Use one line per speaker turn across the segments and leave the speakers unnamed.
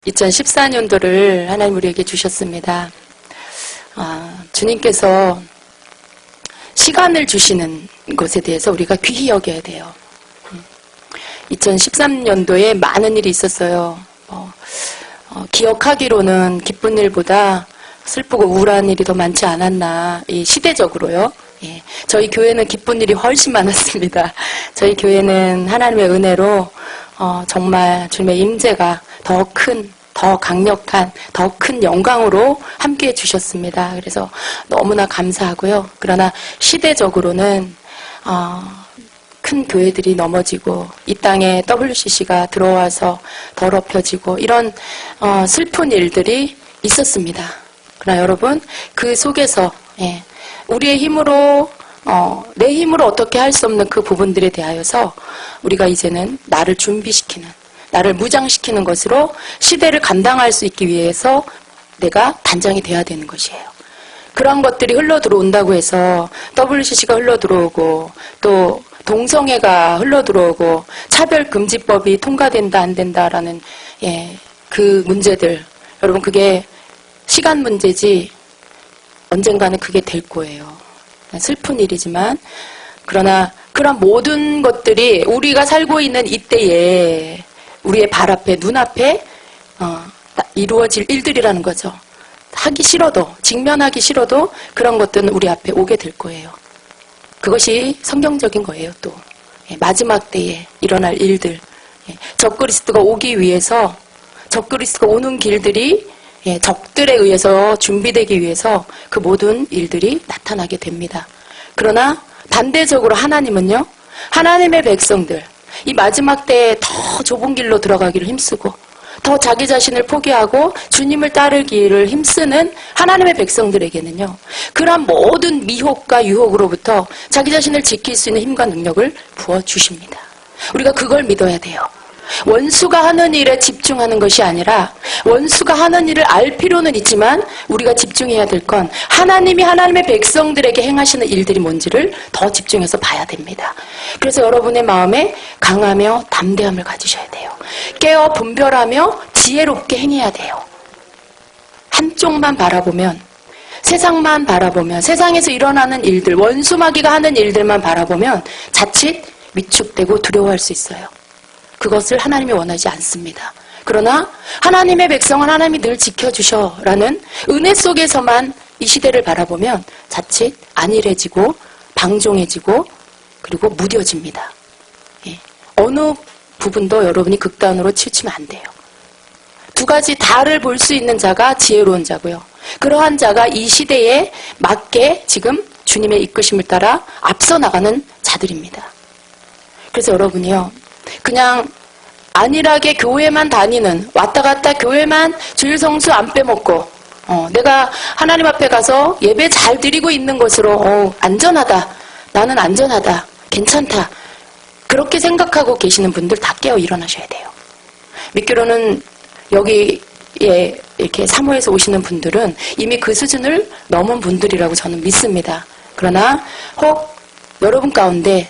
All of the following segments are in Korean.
2014년도를 하나님 우리에게 주셨습니다. 주님께서 시간을 주시는 것에 대해서 우리가 귀히 여겨야 돼요. 2013년도에 많은 일이 있었어요. 기억하기로는 기쁜 일보다 슬프고 우울한 일이 더 많지 않았나, 시대적으로요. 저희 교회는 기쁜 일이 훨씬 많았습니다. 저희 교회는 하나님의 은혜로 정말 주님의 임재가 더 큰, 더 강력한, 더 큰 영광으로 함께해 주셨습니다. 그래서 너무나 감사하고요. 그러나 시대적으로는 큰 교회들이 넘어지고 이 땅에 WCC가 들어와서 더럽혀지고 이런 슬픈 일들이 있었습니다. 그러나 여러분, 그 속에서 우리의 힘으로 내 힘으로 어떻게 할 수 없는 그 부분들에 대하여서 우리가 이제는 나를 준비시키는, 나를 무장시키는 것으로 시대를 감당할 수 있기 위해서 내가 단장이 돼야 되는 것이에요. 그런 것들이 흘러들어온다고 해서 WCC가 흘러들어오고 또 동성애가 흘러들어오고 차별금지법이 통과된다 안 된다라는 그 문제들, 여러분 그게 시간 문제지 언젠가는 그게 될 거예요. 슬픈 일이지만, 그러나 그런 모든 것들이 우리가 살고 있는 이때에 우리의 발 앞에, 눈앞에 이루어질 일들이라는 거죠. 하기 싫어도, 직면하기 싫어도 그런 것들은 우리 앞에 오게 될 거예요. 그것이 성경적인 거예요. 또 마지막 때에 일어날 일들, 적그리스도가 오기 위해서, 적그리스도가 오는 길들이 적들에 의해서 준비되기 위해서 그 모든 일들이 나타나게 됩니다. 그러나 반대적으로 하나님은요, 하나님의 백성들, 이 마지막 때에 더 좁은 길로 들어가기를 힘쓰고 더 자기 자신을 포기하고 주님을 따르기를 힘쓰는 하나님의 백성들에게는요, 그러한 모든 미혹과 유혹으로부터 자기 자신을 지킬 수 있는 힘과 능력을 부어주십니다. 우리가 그걸 믿어야 돼요. 원수가 하는 일에 집중하는 것이 아니라, 원수가 하는 일을 알 필요는 있지만 우리가 집중해야 될 건 하나님이 하나님의 백성들에게 행하시는 일들이 뭔지를 더 집중해서 봐야 됩니다. 그래서 여러분의 마음에 강하며 담대함을 가지셔야 돼요. 깨어 분별하며 지혜롭게 행해야 돼요. 한쪽만 바라보면, 세상만 바라보면, 세상에서 일어나는 일들, 원수마귀가 하는 일들만 바라보면 자칫 위축되고 두려워할 수 있어요. 그것을 하나님이 원하지 않습니다. 그러나 하나님의 백성은 하나님이 늘 지켜주셔라는 은혜 속에서만 이 시대를 바라보면 자칫 안일해지고 방종해지고 그리고 무뎌집니다. 어느 부분도 여러분이 극단으로 치우치면 안 돼요. 두 가지 다를 볼 수 있는 자가 지혜로운 자고요. 그러한 자가 이 시대에 맞게 지금 주님의 이끄심을 따라 앞서 나가는 자들입니다. 그래서 여러분이요, 그냥 안일하게 교회만 다니는, 왔다 갔다 교회만 주일 성수 안 빼먹고 내가 하나님 앞에 가서 예배 잘 드리고 있는 것으로 안전하다, 나는 안전하다, 괜찮다, 그렇게 생각하고 계시는 분들 다 깨어 일어나셔야 돼요. 믿기로는 여기에 이렇게 사모에서 오시는 분들은 이미 그 수준을 넘은 분들이라고 저는 믿습니다. 그러나 혹 여러분 가운데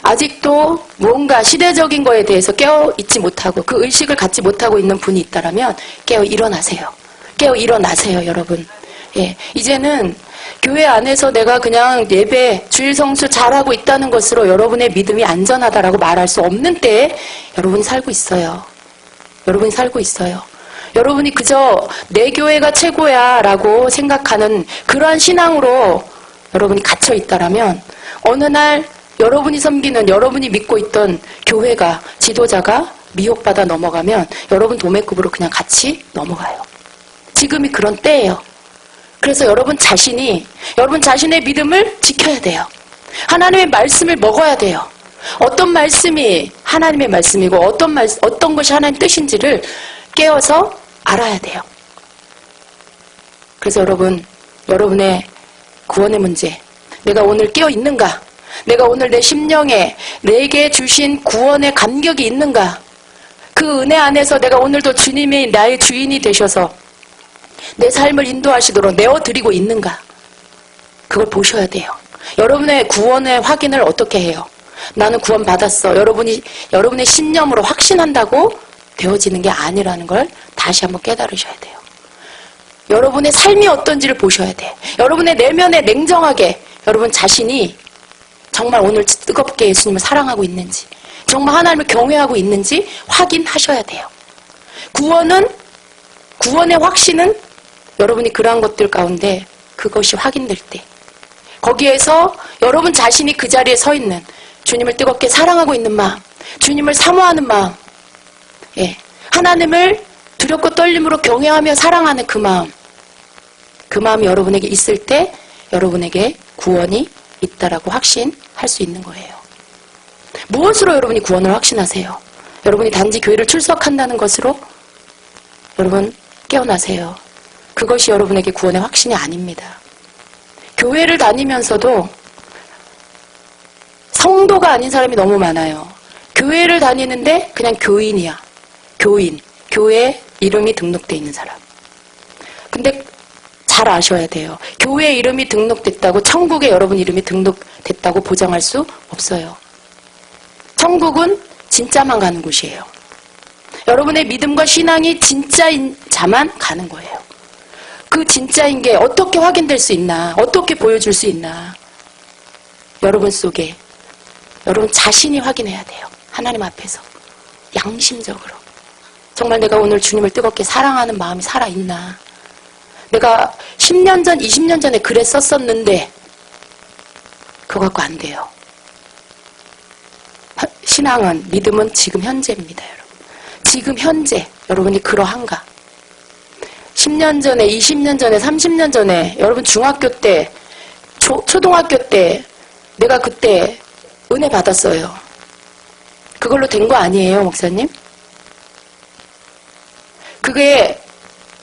아직도 무언가 시대적인 거에 대해서 깨어있지 못하고 그 의식을 갖지 못하고 있는 분이 있다면 깨어 일어나세요. 깨어 일어나세요, 여러분. 이제는 교회 안에서 내가 그냥 예배, 주일 성수 잘하고 있다는 것으로 여러분의 믿음이 안전하다라고 말할 수 없는 때에 여러분이 살고 있어요. 여러분이 살고 있어요. 여러분이 그저 내 교회가 최고야 라고 생각하는 그러한 신앙으로 여러분이 갇혀 있다면 어느 날 여러분이 섬기는, 여러분이 믿고 있던 교회가, 지도자가 미혹받아 넘어가면 여러분 도매급으로 그냥 같이 넘어가요. 지금이 그런 때예요. 그래서 여러분 자신이, 여러분 자신의 믿음을 지켜야 돼요. 하나님의 말씀을 먹어야 돼요. 어떤 말씀이 하나님의 말씀이고 어떤 것이 하나님의 뜻인지를 깨어서 알아야 돼요. 그래서 여러분, 여러분의 구원의 문제, 내가 오늘 깨어 있는가? 내가 오늘 내 심령에 내게 주신 구원의 감격이 있는가? 그 은혜 안에서 내가 오늘도 주님이 나의 주인이 되셔서 내 삶을 인도하시도록 내어드리고 있는가? 그걸 보셔야 돼요. 여러분의 구원의 확인을 어떻게 해요? 나는 구원 받았어. 여러분의 신념으로 확신한다고 되어지는 게 아니라는 걸 다시 한번 깨달으셔야 돼요. 여러분의 삶이 어떤지를 보셔야 돼. 여러분의 내면에 냉정하게 여러분 자신이 정말 오늘 뜨겁게 예수님을 사랑하고 있는지, 정말 하나님을 경외하고 있는지 확인하셔야 돼요. 구원의 확신은 여러분이 그러한 것들 가운데 그것이 확인될 때, 거기에서 여러분 자신이 그 자리에 서 있는 주님을 뜨겁게 사랑하고 있는 마음, 주님을 사모하는 마음, 하나님을 두렵고 떨림으로 경외하며 사랑하는 그 마음이 여러분에게 있을 때 여러분에게 구원이 있다라고 확신할 수 있는 거예요. 무엇으로 여러분이 구원을 확신하세요? 여러분이 단지 교회를 출석한다는 것으로? 여러분 깨어나세요. 그것이 여러분에게 구원의 확신이 아닙니다. 교회를 다니면서도 성도가 아닌 사람이 너무 많아요. 교회를 다니는데 그냥 교인이야. 교인. 교회에 이름이 등록되어 있는 사람. 근데 잘 아셔야 돼요. 교회 이름이 등록됐다고 천국에 여러분 이름이 등록됐다고 보장할 수 없어요. 천국은 진짜만 가는 곳이에요. 여러분의 믿음과 신앙이 진짜인 자만 가는 거예요. 그 진짜인 게 어떻게 확인될 수 있나? 어떻게 보여줄 수 있나? 여러분 속에 여러분 자신이 확인해야 돼요. 하나님 앞에서 양심적으로 정말 내가 오늘 주님을 뜨겁게 사랑하는 마음이 살아있나? 내가 10년 전, 20년 전에 그랬었었는데 그거 갖고 안 돼요. 신앙은, 믿음은 지금 현재입니다, 여러분. 지금 현재 여러분이 그러한가? 10년 전에, 20년 전에, 30년 전에 여러분 중학교 때, 초등학교 때 내가 그때 은혜 받았어요. 그걸로 된 거 아니에요, 목사님?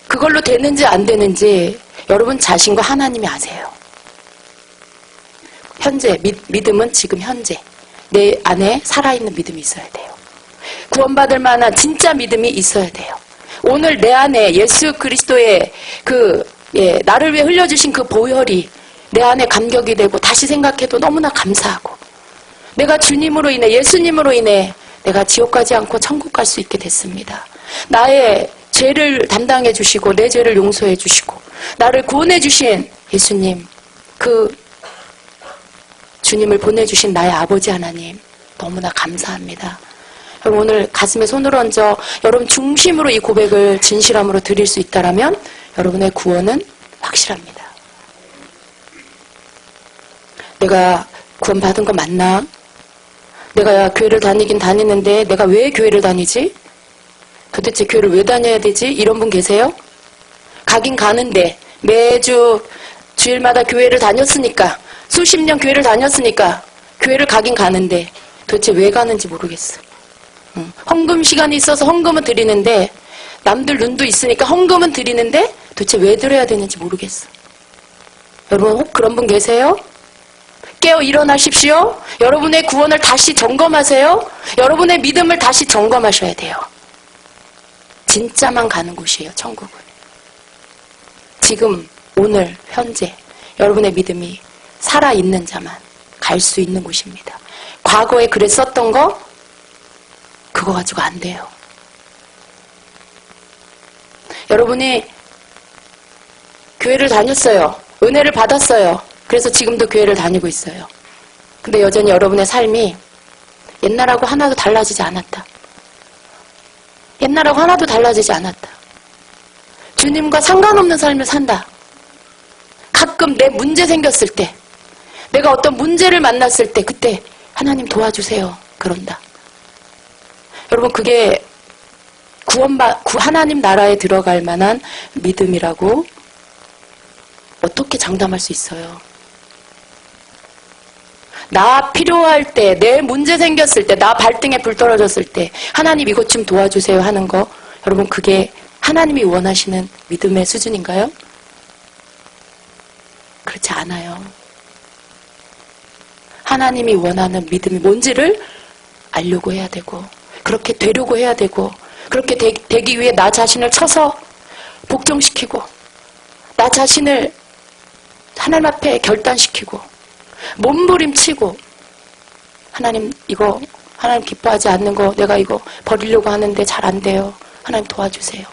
그걸로 되는지 안 되는지 여러분 자신과 하나님이 아세요. 현재, 믿음은 지금 현재 내 안에 살아있는 믿음이 있어야 돼요. 구원받을 만한 진짜 믿음이 있어야 돼요. 오늘 내 안에 예수 그리스도의 나를 위해 흘려주신 그 보혈이 내 안에 감격이 되고 다시 생각해도 너무나 감사하고 내가 주님으로 인해, 예수님으로 인해 내가 지옥 가지 않고 천국 갈 수 있게 됐습니다. 나의 죄를 담당해 주시고 내 죄를 용서해 주시고 나를 구원해 주신 예수님, 그 주님을 보내주신 나의 아버지 하나님 너무나 감사합니다. 여러분 오늘 가슴에 손을 얹어 여러분 중심으로 이 고백을 진실함으로 드릴 수 있다면 여러분의 구원은 확실합니다. 내가 구원받은 거 맞나? 내가 교회를 다니긴 다니는데 내가 왜 교회를 다니지? 도대체 교회를 왜 다녀야 되지? 이런 분 계세요? 가긴 가는데 매주 주일마다 교회를 다녔으니까 수십 년 교회를 다녔으니까 교회를 가긴 가는데 도대체 왜 가는지 모르겠어. 헌금 시간이 있어서 헌금은 드리는데 남들 눈도 있으니까 헌금은 드리는데 도대체 왜 드려야 되는지 모르겠어. 여러분 혹 그런 분 계세요? 깨어 일어나십시오. 여러분의 구원을 다시 점검하세요. 여러분의 믿음을 다시 점검하셔야 돼요. 진짜만 가는 곳이에요, 천국은. 지금, 오늘, 현재 여러분의 믿음이 살아있는 자만 갈 수 있는 곳입니다. 과거에 그랬었던 거 그거 가지고 안 돼요. 여러분이 교회를 다녔어요. 은혜를 받았어요. 그래서 지금도 교회를 다니고 있어요. 근데 여전히 여러분의 삶이 옛날하고 하나도 달라지지 않았다. 옛날하고 하나도 달라지지 않았다. 주님과 상관없는 삶을 산다. 가끔 내 문제 생겼을 때, 내가 어떤 문제를 만났을 때 그때 하나님 도와주세요. 그런다. 여러분 그게 하나님 나라에 들어갈 만한 믿음이라고 어떻게 장담할 수 있어요? 나 필요할 때, 내 문제 생겼을 때, 나 발등에 불 떨어졌을 때 하나님 이것 좀 도와주세요 하는 거 여러분 그게 하나님이 원하시는 믿음의 수준인가요? 그렇지 않아요. 하나님이 원하는 믿음이 뭔지를 알려고 해야 되고 그렇게 되려고 해야 되고 그렇게 되기 위해 나 자신을 쳐서 복종시키고 나 자신을 하나님 앞에 결단시키고 몸부림치고 하나님 이거 하나님 기뻐하지 않는 거 내가 이거 버리려고 하는데 잘 안 돼요. 하나님 도와주세요.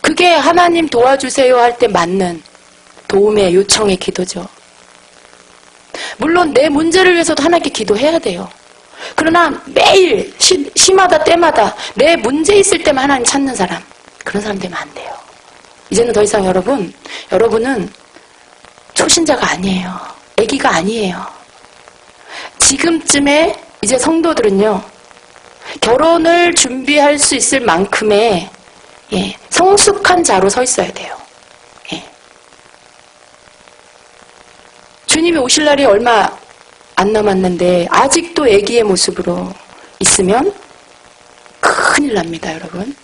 그게 하나님 도와주세요 할 때 맞는 도움의 요청의 기도죠. 물론 내 문제를 위해서도 하나님께 기도해야 돼요. 그러나 매일 시마다 때마다 내 문제 있을 때만 하나님 찾는 사람, 그런 사람 되면 안 돼요. 이제는 더 이상 여러분은 초신자가 아니에요. 아기가 아니에요. 지금쯤에 이제 성도들은요, 결혼을 준비할 수 있을 만큼의 성숙한 자로 서 있어야 돼요. 주님이 오실 날이 얼마 안 남았는데 아직도 아기의 모습으로 있으면 큰일 납니다, 여러분.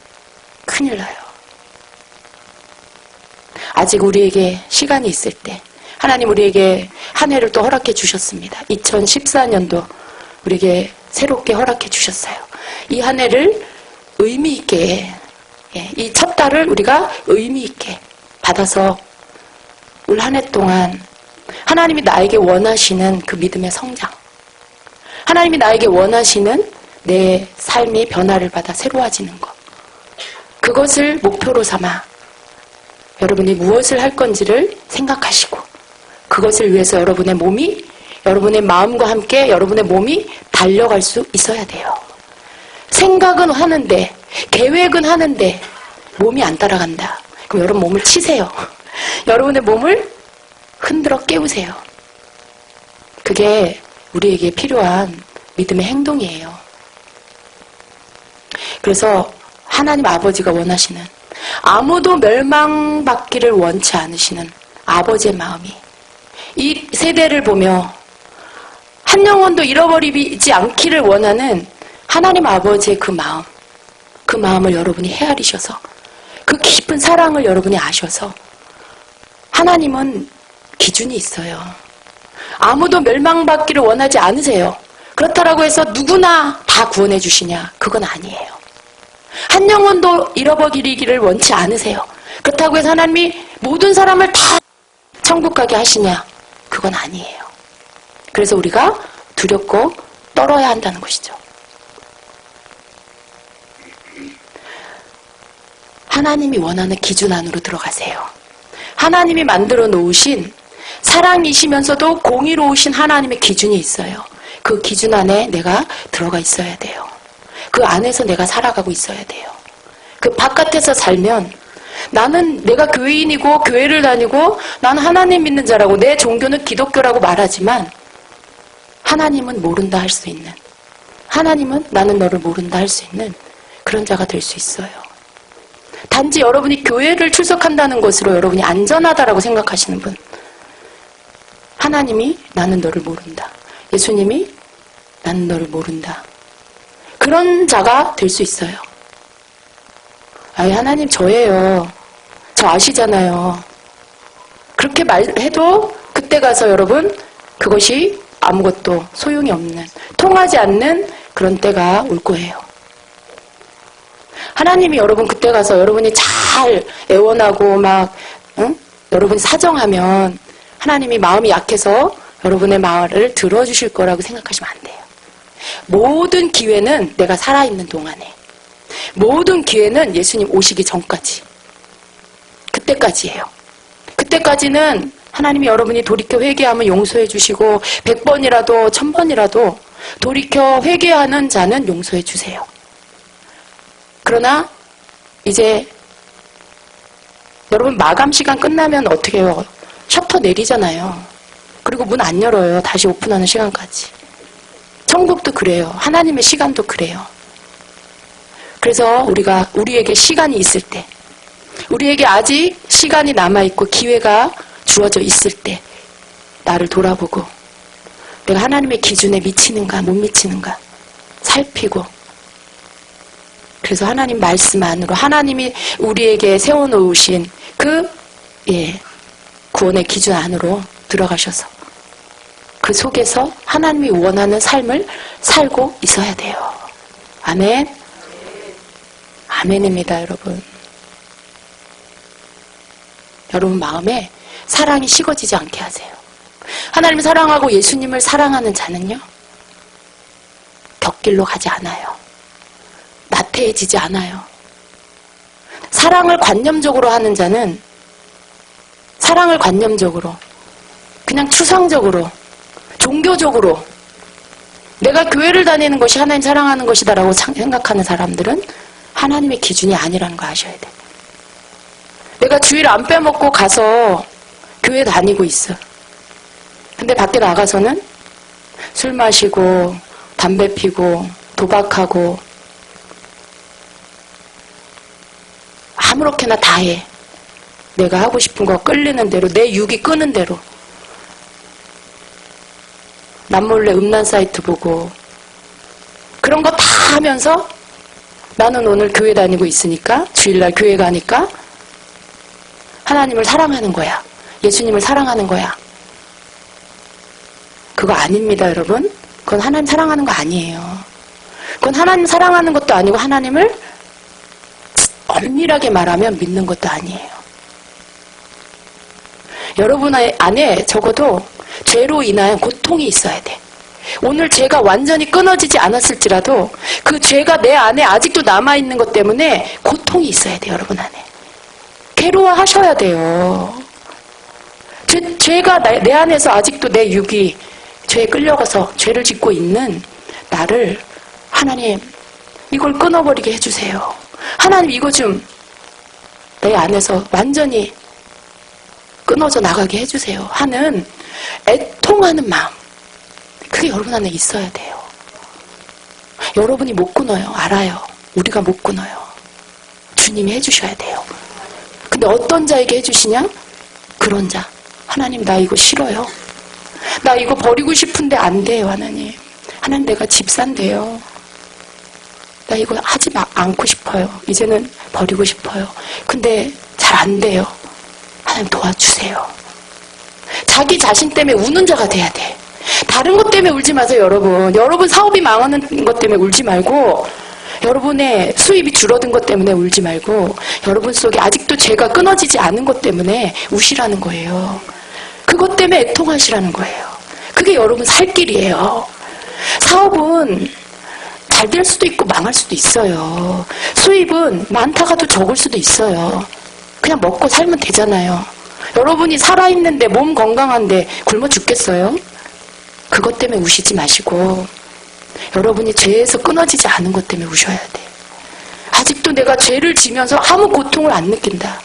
큰일 나요. 아직 우리에게 시간이 있을 때 하나님 우리에게 한 해를 또 허락해 주셨습니다. 2014년도 우리에게 새롭게 허락해 주셨어요. 이 한 해를 의미 있게, 이 첫 달을 우리가 의미 있게 받아서 올 한 해 동안 하나님이 나에게 원하시는 그 믿음의 성장, 하나님이 나에게 원하시는 내 삶이 변화를 받아 새로워지는 것, 그것을 목표로 삼아 여러분이 무엇을 할 건지를 생각하시고 그것을 위해서 여러분의 몸이, 여러분의 마음과 함께 여러분의 몸이 달려갈 수 있어야 돼요. 생각은 하는데, 계획은 하는데 몸이 안 따라간다. 그럼 여러분 몸을 치세요. 여러분의 몸을 흔들어 깨우세요. 그게 우리에게 필요한 믿음의 행동이에요. 그래서 하나님 아버지가 원하시는, 아무도 멸망받기를 원치 않으시는 아버지의 마음이, 이 세대를 보며 한 영혼도 잃어버리지 않기를 원하는 하나님 아버지의 그 마음, 그 마음을 여러분이 헤아리셔서, 그 깊은 사랑을 여러분이 아셔서, 하나님은 기준이 있어요. 아무도 멸망받기를 원하지 않으세요. 그렇다라고 해서 누구나 다 구원해 주시냐? 그건 아니에요. 한 영혼도 잃어버리기를 원치 않으세요. 그렇다고 해서 하나님이 모든 사람을 다 천국 가게 하시냐? 그건 아니에요. 그래서 우리가 두렵고 떨어야 한다는 것이죠. 하나님이 원하는 기준 안으로 들어가세요. 하나님이 만들어 놓으신, 사랑이시면서도 공의로우신 하나님의 기준이 있어요. 그 기준 안에 내가 들어가 있어야 돼요. 그 안에서 내가 살아가고 있어야 돼요. 그 바깥에서 살면 나는, 내가 교인이고 교회를 다니고 나는 하나님 믿는 자라고, 내 종교는 기독교라고 말하지만 하나님은 모른다 할 수 있는, 하나님은 나는 너를 모른다 할 수 있는 그런 자가 될 수 있어요. 단지 여러분이 교회를 출석한다는 것으로 여러분이 안전하다라고 생각하시는 분, 하나님이 나는 너를 모른다, 예수님이 나는 너를 모른다, 그런 자가 될 수 있어요. 아니, 하나님 저예요. 저 아시잖아요. 그렇게 말해도 그때 가서 여러분 그것이 아무것도 소용이 없는, 통하지 않는 그런 때가 올 거예요. 하나님이 여러분 그때 가서 여러분이 잘 애원하고 막 여러분이 사정하면 하나님이 마음이 약해서 여러분의 말을 들어주실 거라고 생각하시면 안 돼요. 모든 기회는 내가 살아있는 동안에, 모든 기회는 예수님 오시기 전까지, 그때까지예요. 그때까지는 하나님이 여러분이 돌이켜 회개하면 용서해 주시고 100번이라도 1000번이라도 돌이켜 회개하는 자는 용서해 주세요. 그러나 이제 여러분 마감 시간 끝나면 어떻게 해요? 셔터 내리잖아요. 그리고 문 안 열어요. 다시 오픈하는 시간까지. 천국도 그래요. 하나님의 시간도 그래요. 그래서 우리에게 시간이 있을 때, 우리에게 아직 시간이 남아있고 기회가 주어져 있을 때 나를 돌아보고 내가 하나님의 기준에 미치는가 못 미치는가 살피고, 그래서 하나님 말씀 안으로, 하나님이 우리에게 세워놓으신 그 구원의 기준 안으로 들어가셔서 그 속에서 하나님이 원하는 삶을 살고 있어야 돼요. 아멘. 아멘입니다, 여러분. 여러분 마음에 사랑이 식어지지 않게 하세요. 하나님을 사랑하고 예수님을 사랑하는 자는요, 길로 가지 않아요. 나태해지지 않아요. 사랑을 관념적으로 하는 자는 사랑을 관념적으로 그냥 추상적으로 종교적으로 내가 교회를 다니는 것이 하나님 사랑하는 것이다라고 생각하는 사람들은 하나님의 기준이 아니라는 거 아셔야 돼. 내가 주일 안 빼먹고 가서 교회 다니고 있어. 근데 밖에 나가서는 술 마시고 담배 피고 도박하고 아무렇게나 다 해. 내가 하고 싶은 거 끌리는 대로 내 육이 끄는 대로 남몰래 음란 사이트 보고 그런 거 다 하면서 나는 오늘 교회 다니고 있으니까 주일날 교회 가니까 하나님을 사랑하는 거야. 예수님을 사랑하는 거야. 그거 아닙니다, 여러분. 그건 하나님 사랑하는 거 아니에요. 그건 하나님 사랑하는 것도 아니고 하나님을 엄밀하게 말하면 믿는 것도 아니에요. 여러분 안에 적어도 죄로 인한 고통이 있어야 돼. 오늘 죄가 완전히 끊어지지 않았을지라도 그 죄가 내 안에 아직도 남아있는 것 때문에 고통이 있어야 돼, 여러분 안에. 괴로워하셔야 돼요. 죄가 내 안에서 아직도 내 육이 죄에 끌려가서 죄를 짓고 있는 나를 하나님 이걸 끊어버리게 해주세요. 하나님 이거 좀 내 안에서 완전히 끊어져 나가게 해주세요 하는 애통하는 마음, 그게 여러분 안에 있어야 돼요. 여러분이 못 끊어요. 알아요. 우리가 못 끊어요. 주님이 해주셔야 돼요. 근데 어떤 자에게 해주시냐? 그런 자. 하나님 나 이거 싫어요. 나 이거 버리고 싶은데 안 돼요. 하나님. 하나님 내가 집 산대요. 나 이거 하지 않고 싶어요. 이제는 버리고 싶어요. 근데 잘 안 돼요. 하나님 도와주세요. 자기 자신 때문에 우는 자가 돼야 돼. 다른 것 때문에 울지 마세요, 여러분. 여러분 사업이 망하는 것 때문에 울지 말고, 여러분의 수입이 줄어든 것 때문에 울지 말고, 여러분 속에 아직도 죄가 끊어지지 않은 것 때문에 우시라는 거예요. 그것 때문에 애통하시라는 거예요. 그게 여러분 살 길이에요. 사업은 잘 될 수도 있고 망할 수도 있어요. 수입은 많다가도 적을 수도 있어요. 그냥 먹고 살면 되잖아요. 여러분이 살아있는데 몸 건강한데 굶어 죽겠어요? 그것 때문에 우시지 마시고 여러분이 죄에서 끊어지지 않은 것 때문에 우셔야 돼. 아직도 내가 죄를 지면서 아무 고통을 안 느낀다.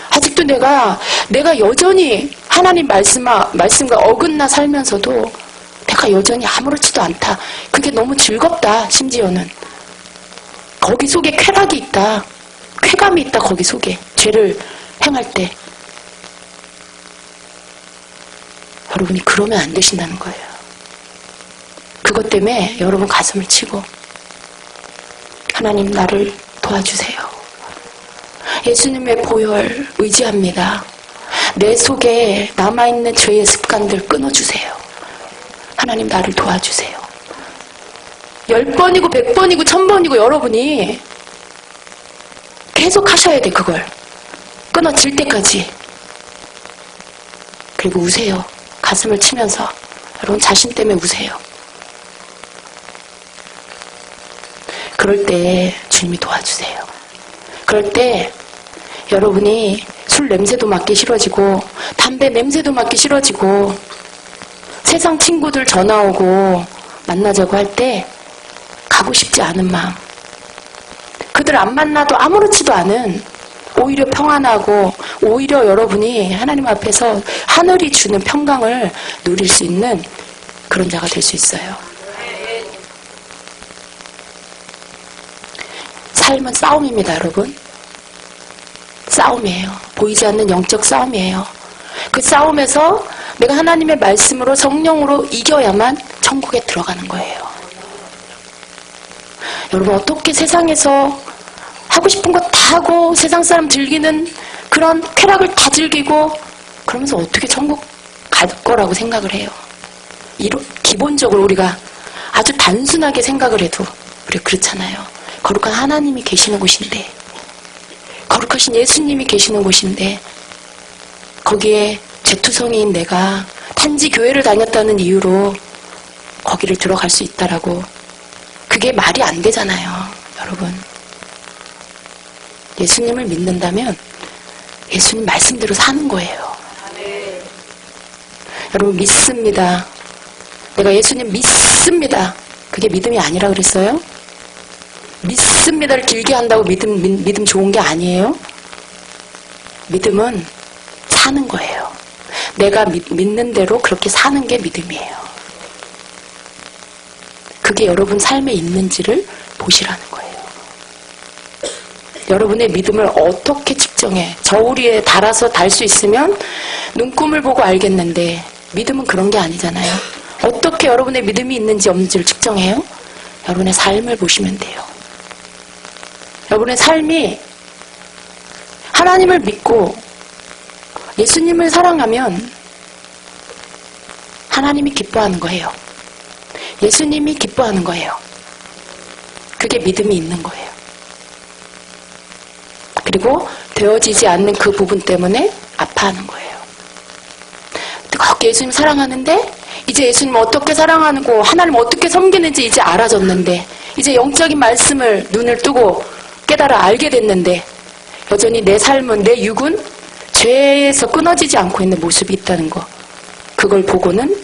아직도 내가 여전히 하나님 말씀과 어긋나 살면서도 내가 여전히 아무렇지도 않다. 그게 너무 즐겁다. 심지어는 거기 속에 쾌락이 있다. 쾌감이 있다. 거기 속에 죄를 행할 때 여러분이 그러면 안 되신다는 거예요. 그것 때문에 여러분 가슴을 치고 하나님 나를 도와주세요. 예수님의 보혈 의지합니다. 내 속에 남아있는 죄의 습관들 끊어주세요. 하나님 나를 도와주세요. 10번이고 100번이고 1000번이고 여러분이 계속 하셔야 돼. 그걸 끊어질 때까지. 그리고 우세요. 가슴을 치면서 여러분 자신 때문에 우세요. 그럴 때 주님이 도와주세요. 그럴 때 여러분이 술 냄새도 맡기 싫어지고 담배 냄새도 맡기 싫어지고 세상 친구들 전화 오고 만나자고 할 때 가고 싶지 않은 마음, 그들 안 만나도 아무렇지도 않은 오히려 평안하고 오히려 여러분이 하나님 앞에서 하늘이 주는 평강을 누릴 수 있는 그런 자가 될 수 있어요. 삶은 싸움입니다, 여러분. 싸움이에요. 보이지 않는 영적 싸움이에요. 그 싸움에서 내가 하나님의 말씀으로 성령으로 이겨야만 천국에 들어가는 거예요. 여러분 어떻게 세상에서 하고 싶은 거 다 하고 세상 사람 즐기는 그런 쾌락을 다 즐기고 그러면서 어떻게 천국 갈 거라고 생각을 해요. 기본적으로 우리가 아주 단순하게 생각을 해도 우리 그렇잖아요. 거룩한 하나님이 계시는 곳인데, 거룩하신 예수님이 계시는 곳인데 거기에 죄투성이인 내가 단지 교회를 다녔다는 이유로 거기를 들어갈 수 있다라고 그게 말이 안 되잖아요, 여러분. 예수님을 믿는다면 예수님 말씀대로 사는 거예요. 여러분, 믿습니다. 내가 예수님 믿습니다. 그게 믿음이 아니라 그랬어요? 믿습니다를 길게 한다고 믿음 좋은 게 아니에요? 믿음은 사는 거예요. 내가 믿는 대로 그렇게 사는 게 믿음이에요. 그게 여러분 삶에 있는지를 보시라는 거예요. 여러분의 믿음을 어떻게 측정해? 저울에 달아서 달 수 있으면 눈금을 보고 알겠는데 믿음은 그런 게 아니잖아요. 어떻게 여러분의 믿음이 있는지 없는지를 측정해요? 여러분의 삶을 보시면 돼요. 여러분의 삶이 하나님을 믿고 예수님을 사랑하면 하나님이 기뻐하는 거예요. 예수님이 기뻐하는 거예요. 그게 믿음이 있는 거예요. 그리고 되어지지 않는 그 부분 때문에 아파하는 거예요. 뜨겁게 예수님 사랑하는데 이제 예수님 어떻게 사랑하고 하나님 어떻게 섬기는지 이제 알아졌는데 이제 영적인 말씀을 눈을 뜨고 깨달아 알게 됐는데 여전히 내 삶은 내 육은 죄에서 끊어지지 않고 있는 모습이 있다는 거. 그걸 보고는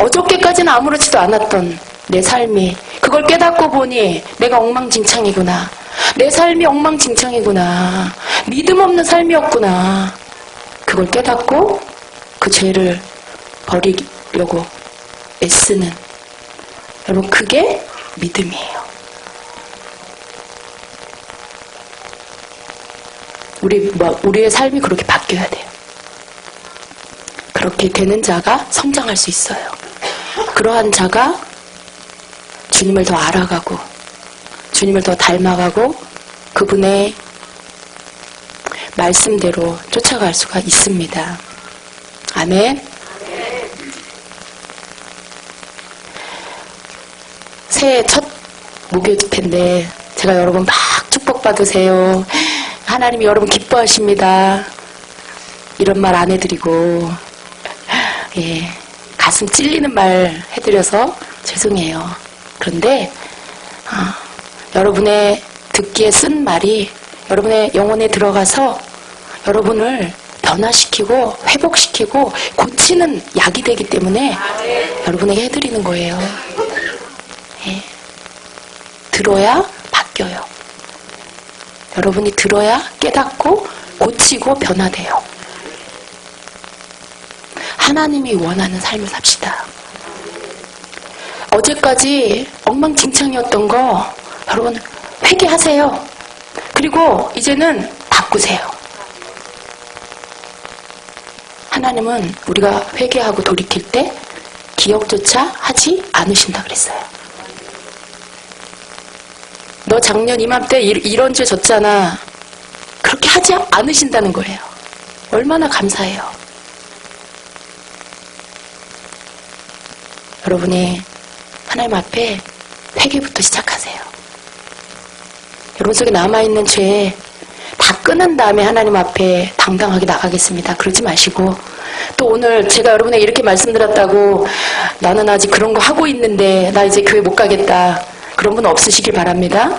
어저께까지는 아무렇지도 않았던 내 삶이 그걸 깨닫고 보니 내가 엉망진창이구나. 내 삶이 엉망진창이구나. 믿음 없는 삶이었구나. 그걸 깨닫고 그 죄를 버리려고 애쓰는 여러분 그게 믿음이에요. 우리의 삶이 그렇게 바뀌어야 돼요. 그렇게 되는 자가 성장할 수 있어요. 그러한 자가 주님을 더 알아가고 주님을 더 닮아가고 그분의 말씀대로 쫓아갈 수가 있습니다. 아멘. 새해 첫 목요 집회인데 제가 여러분 막 축복받으세요. 하나님이 여러분 기뻐하십니다. 이런 말 안 해드리고 예, 가슴 찔리는 말 해드려서 죄송해요. 그런데 여러분의 듣기에 쓴 말이 여러분의 영혼에 들어가서 여러분을 변화시키고 회복시키고 고치는 약이 되기 때문에 여러분에게 해드리는 거예요. 예. 들어야 바뀌어요. 여러분이 들어야 깨닫고 고치고 변화돼요. 하나님이 원하는 삶을 삽시다. 어제까지 엉망진창이었던 거 여러분 회개하세요. 그리고 이제는 바꾸세요. 하나님은 우리가 회개하고 돌이킬 때 기억조차 하지 않으신다 그랬어요. 너 작년 이맘때 이런 죄 졌잖아. 그렇게 하지 않으신다는 거예요. 얼마나 감사해요. 여러분이 하나님 앞에 회개부터 시작하세요. 여러분 속에 남아있는 죄 다 끊은 다음에 하나님 앞에 당당하게 나가겠습니다. 그러지 마시고 또 오늘 제가 여러분에게 이렇게 말씀드렸다고 나는 아직 그런 거 하고 있는데 나 이제 교회 못 가겠다. 그런 분 없으시길 바랍니다.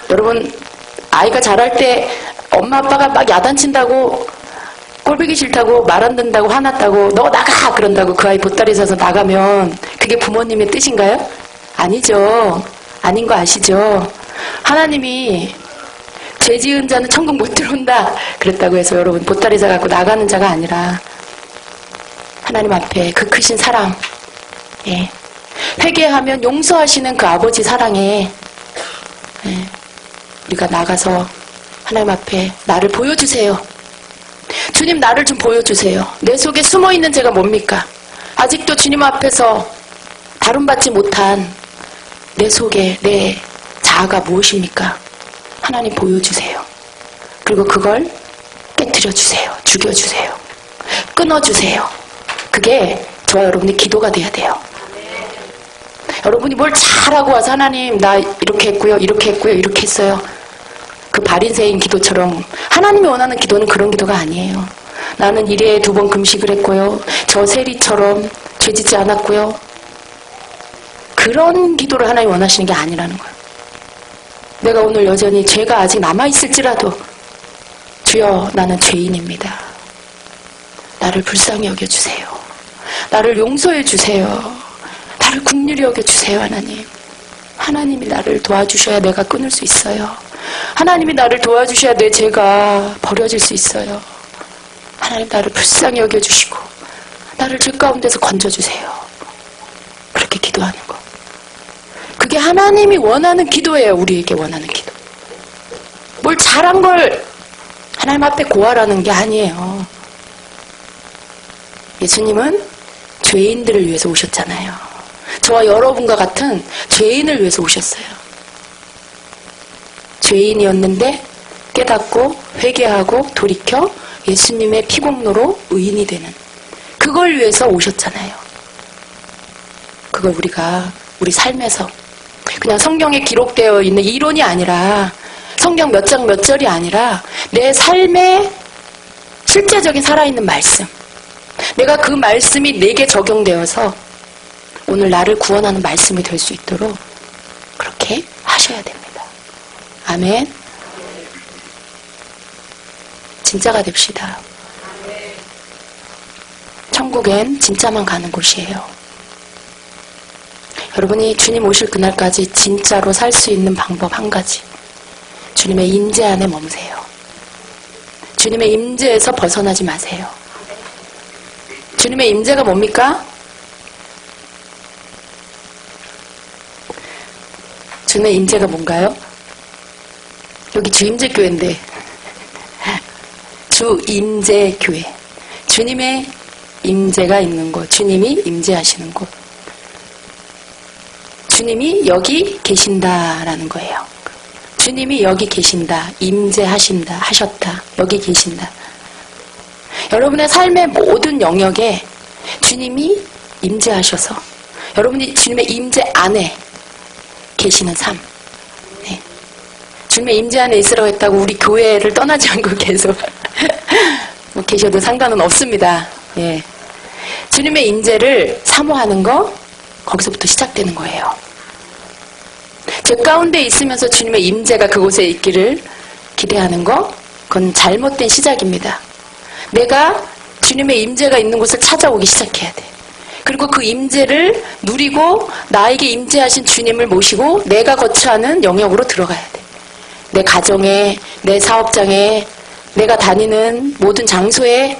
여러분 아이가 자랄 때 엄마 아빠가 막 야단친다고 꼴보기 싫다고 말 안 듣는다고 화났다고 너 나가 그런다고 그 아이 보따리 사서 나가면 그게 부모님의 뜻인가요? 아니죠. 아닌 거 아시죠? 하나님이 죄 지은 자는 천국 못 들어온다 그랬다고 해서 여러분 보따리 사갖고 나가는 자가 아니라 하나님 앞에 그 크신 사랑 예. 회개하면 용서하시는 그 아버지 사랑에 예. 우리가 나가서 하나님 앞에 나를 보여주세요. 주님 나를 좀 보여주세요. 내 속에 숨어있는 죄가 뭡니까? 아직도 주님 앞에서 다룬받지 못한 내 속에 내 자아가 무엇입니까? 하나님 보여주세요. 그리고 그걸 깨트려주세요. 죽여주세요. 끊어주세요. 그게 저와 여러분의 기도가 돼야 돼요. 여러분이 뭘 잘하고 와서 하나님 나 이렇게 했고요. 이렇게 했고요. 이렇게 했어요. 그 바리새인 기도처럼 하나님이 원하는 기도는 그런 기도가 아니에요. 나는 1회에 2번 금식을 했고요. 저 세리처럼 죄짓지 않았고요. 그런 기도를 하나님 원하시는 게 아니라는 거예요. 내가 오늘 여전히 죄가 아직 남아있을지라도 주여 나는 죄인입니다. 나를 불쌍히 여겨주세요. 나를 용서해 주세요. 나를 긍휼히 여겨주세요. 하나님. 하나님이 나를 도와주셔야 내가 끊을 수 있어요. 하나님이 나를 도와주셔야 내 죄가 버려질 수 있어요. 하나님 나를 불쌍히 여겨주시고 나를 죄 가운데서 건져주세요. 그렇게 기도하는 거. 그게 하나님이 원하는 기도예요. 우리에게 원하는 기도. 뭘 잘한 걸 하나님 앞에 고하라는 게 아니에요. 예수님은 죄인들을 위해서 오셨잖아요. 저와 여러분과 같은 죄인을 위해서 오셨어요. 죄인이었는데 깨닫고 회개하고 돌이켜 예수님의 피공로로 의인이 되는 그걸 위해서 오셨잖아요. 그걸 우리가 우리 삶에서 그냥 성경에 기록되어 있는 이론이 아니라 성경 몇 장 몇 절이 아니라 내 삶에 실제적인 살아있는 말씀, 내가 그 말씀이 내게 적용되어서 오늘 나를 구원하는 말씀이 될 수 있도록 그렇게 하셔야 됩니다. 아멘. 진짜가 됩시다. 천국엔 진짜만 가는 곳이에요. 여러분이 주님 오실 그날까지 진짜로 살 수 있는 방법 한 가지. 주님의 임재 안에 머무세요. 주님의 임재에서 벗어나지 마세요. 주님의 임재가 뭡니까? 주님의 임재가 뭔가요? 여기 주임재교회인데 주임재교회. 주님의 임재가 있는 곳. 주님이 임재하시는 곳. 주님이 여기 계신다라는 거예요. 주님이 여기 계신다. 임재하신다. 하셨다. 여기 계신다. 여러분의 삶의 모든 영역에 주님이 임재하셔서 여러분이 주님의 임재 안에 계시는 삶. 네. 주님의 임재 안에 있으라고 했다고 우리 교회를 떠나지 않고 계속 뭐 계셔도 상관은 없습니다. 예. 주님의 임재를 사모하는 거 거기서부터 시작되는 거예요. 제 가운데 있으면서 주님의 임재가 그곳에 있기를 기대하는 거 그건 잘못된 시작입니다. 내가 주님의 임재가 있는 곳을 찾아오기 시작해야 돼. 그리고 그 임재를 누리고 나에게 임재하신 주님을 모시고 내가 거처하는 영역으로 들어가야 돼. 내 가정에, 내 사업장에, 내가 다니는 모든 장소에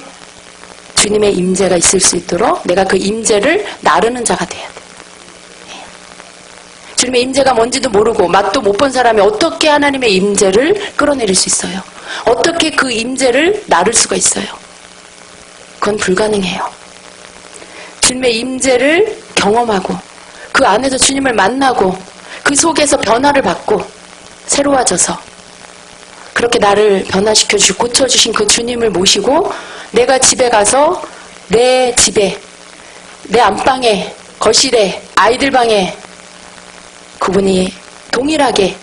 주님의 임재가 있을 수 있도록 내가 그 임재를 나르는 자가 돼야 돼. 주님의 임재가 뭔지도 모르고 맛도 못 본 사람이 어떻게 하나님의 임재를 끌어내릴 수 있어요? 어떻게 그 임재를 나를 수가 있어요? 그건 불가능해요. 주님의 임재를 경험하고 그 안에서 주님을 만나고 그 속에서 변화를 받고 새로워져서 그렇게 나를 변화시켜 주시고 고쳐주신 그 주님을 모시고 내가 집에 가서 내 집에 내 안방에 거실에 아이들 방에 그분이 동일하게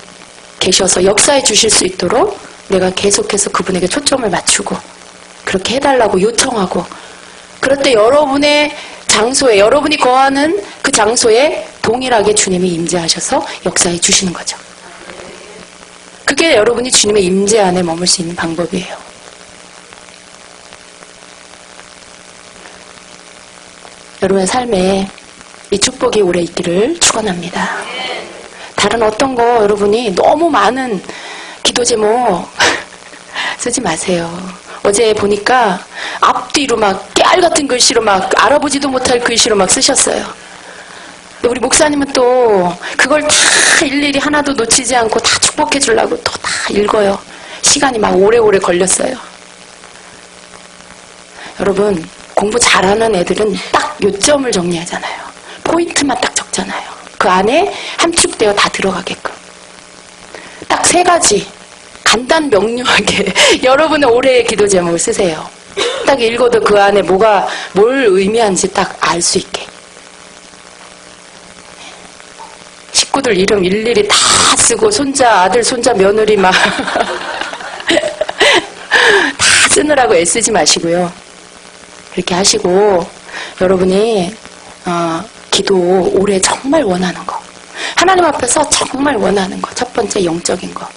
계셔서 역사해 주실 수 있도록 내가 계속해서 그분에게 초점을 맞추고 그렇게 해달라고 요청하고 그럴 때 여러분의 장소에 여러분이 거하는 그 장소에 동일하게 주님이 임재하셔서 역사해 주시는 거죠. 그게 여러분이 주님의 임재 안에 머물 수 있는 방법이에요. 여러분의 삶에 이 축복이 오래 있기를 축원합니다. 다른 어떤 거 여러분이 너무 많은 기도 제목 쓰지 마세요. 어제 보니까 앞뒤로 막 깨알 같은 글씨로 막 알아보지도 못할 글씨로 막 쓰셨어요. 근데 우리 목사님은 또 그걸 다 일일이 하나도 놓치지 않고 다 축복해 주려고 또 다 읽어요. 시간이 막 오래오래 걸렸어요. 여러분 공부 잘하는 애들은 딱 요점을 정리하잖아요. 포인트만 딱 적잖아요. 그 안에 함축되어 다 들어가게끔. 딱 3가지 간단 명료하게 여러분의 올해의 기도 제목을 쓰세요. 딱 읽어도 그 안에 뭘 의미하는지 딱 알 수 있게. 식구들 이름 일일이 다 쓰고 손자, 아들, 손자, 며느리 막 다 쓰느라고 애쓰지 마시고요. 그렇게 하시고 여러분이 기도 올해 정말 원하는 거 하나님 앞에서 정말 원하는 거. 첫 번째 영적인 거.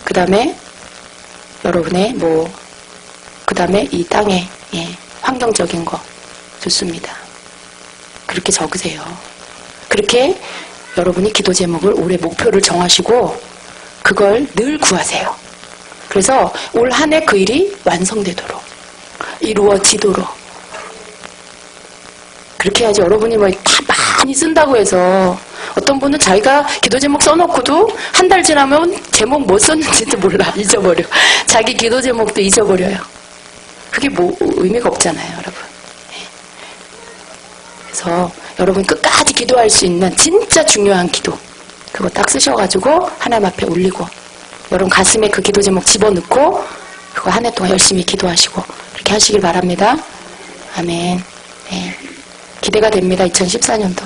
그 다음에 여러분의 그 다음에 이 땅의 환경적인 거. 좋습니다. 그렇게 적으세요. 그렇게 여러분이 기도 제목을 올해 목표를 정하시고 그걸 늘 구하세요. 그래서 올 한 해 그 일이 완성되도록 이루어지도록 그렇게 해야지. 여러분이 다 많이 쓴다고 해서 어떤 분은 자기가 기도 제목 써놓고도 한 달 지나면 제목 뭐 썼는지도 몰라. 잊어버려. 자기 기도 제목도 잊어버려요. 그게 의미가 없잖아요, 여러분. 그래서 여러분 끝까지 기도할 수 있는 진짜 중요한 기도 그거 딱 쓰셔가지고 하나님 앞에 올리고 여러분 가슴에 그 기도 제목 집어넣고 그거 한 해 동안 열심히 기도하시고 그렇게 하시길 바랍니다. 아멘. 네. 기대가 됩니다. 2014년도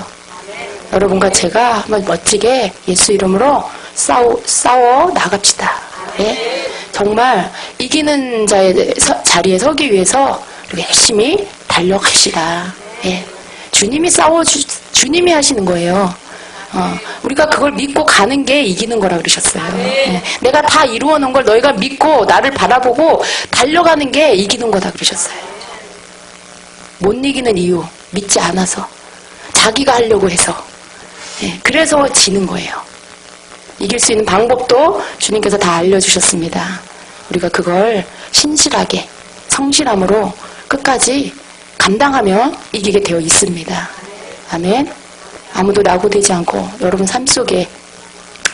여러분과 제가 한번 멋지게 예수 이름으로 싸워 나갑시다. 네. 정말 이기는 자의 자리에 서기 위해서 열심히 달려갑시다. 네. 주님이 하시는 거예요. 우리가 그걸 믿고 가는 게 이기는 거라 그러셨어요. 네. 내가 다 이루어 놓은 걸 너희가 믿고 나를 바라보고 달려가는 게 이기는 거다 그러셨어요. 못 이기는 이유, 믿지 않아서. 자기가 하려고 해서. 네. 그래서 지는 거예요. 이길 수 있는 방법도 주님께서 다 알려주셨습니다. 우리가 그걸 신실하게, 성실함으로 끝까지 감당하며 이기게 되어 있습니다. 아멘. 아무도 낙오되지 않고 여러분 삶 속에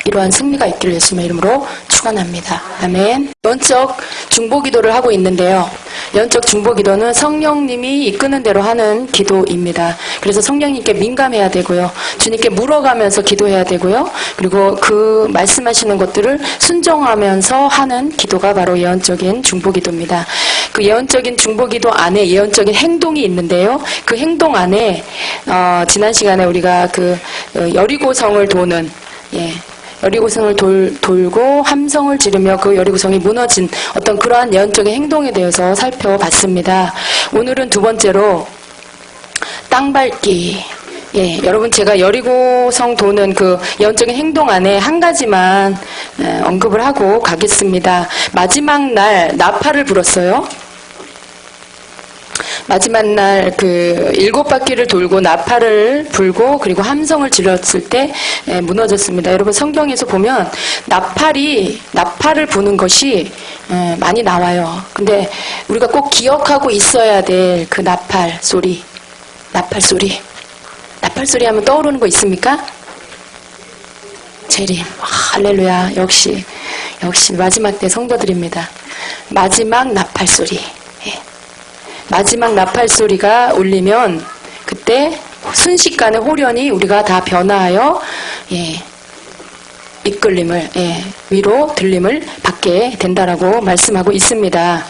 이러한 승리가 있기를 예수님의 이름으로 축원합니다. 아멘. 연적 중보기도를 하고 있는데요. 연적 중보기도는 성령님이 이끄는 대로 하는 기도입니다. 그래서 성령님께 민감해야 되고요. 주님께 물어가면서 기도해야 되고요. 그리고 그 말씀하시는 것들을 순종하면서 하는 기도가 바로 예언적인 중보기도입니다. 그 예언적인 중보기도 안에 예언적인 행동이 있는데요. 그 행동 안에 지난 시간에 우리가 그 여리고성을 도는 여리고성을 돌고 함성을 지르며 그 여리고성이 무너진 어떤 그러한 예언적인 행동에 대해서 살펴봤습니다. 오늘은 두 번째로 땅 밟기. 여러분 제가 여리고성 도는 그 예언적인 행동 안에 한 가지만 언급을 하고 가겠습니다. 마지막 날 나팔을 불었어요. 마지막 날 그 7바퀴를 돌고 나팔을 불고 그리고 함성을 질렀을 때 무너졌습니다. 여러분 성경에서 보면 나팔을 부는 것이 많이 나와요. 근데 우리가 꼭 기억하고 있어야 될 그 나팔 소리 하면 떠오르는 거 있습니까? 재림. 할렐루야. 역시 마지막 때 성도들입니다. 마지막 나팔 소리. 마지막 나팔 소리가 울리면 그때 순식간에 호련히 우리가 다 변화하여 이끌림을 위로 들림을 받게 된다라고 말씀하고 있습니다.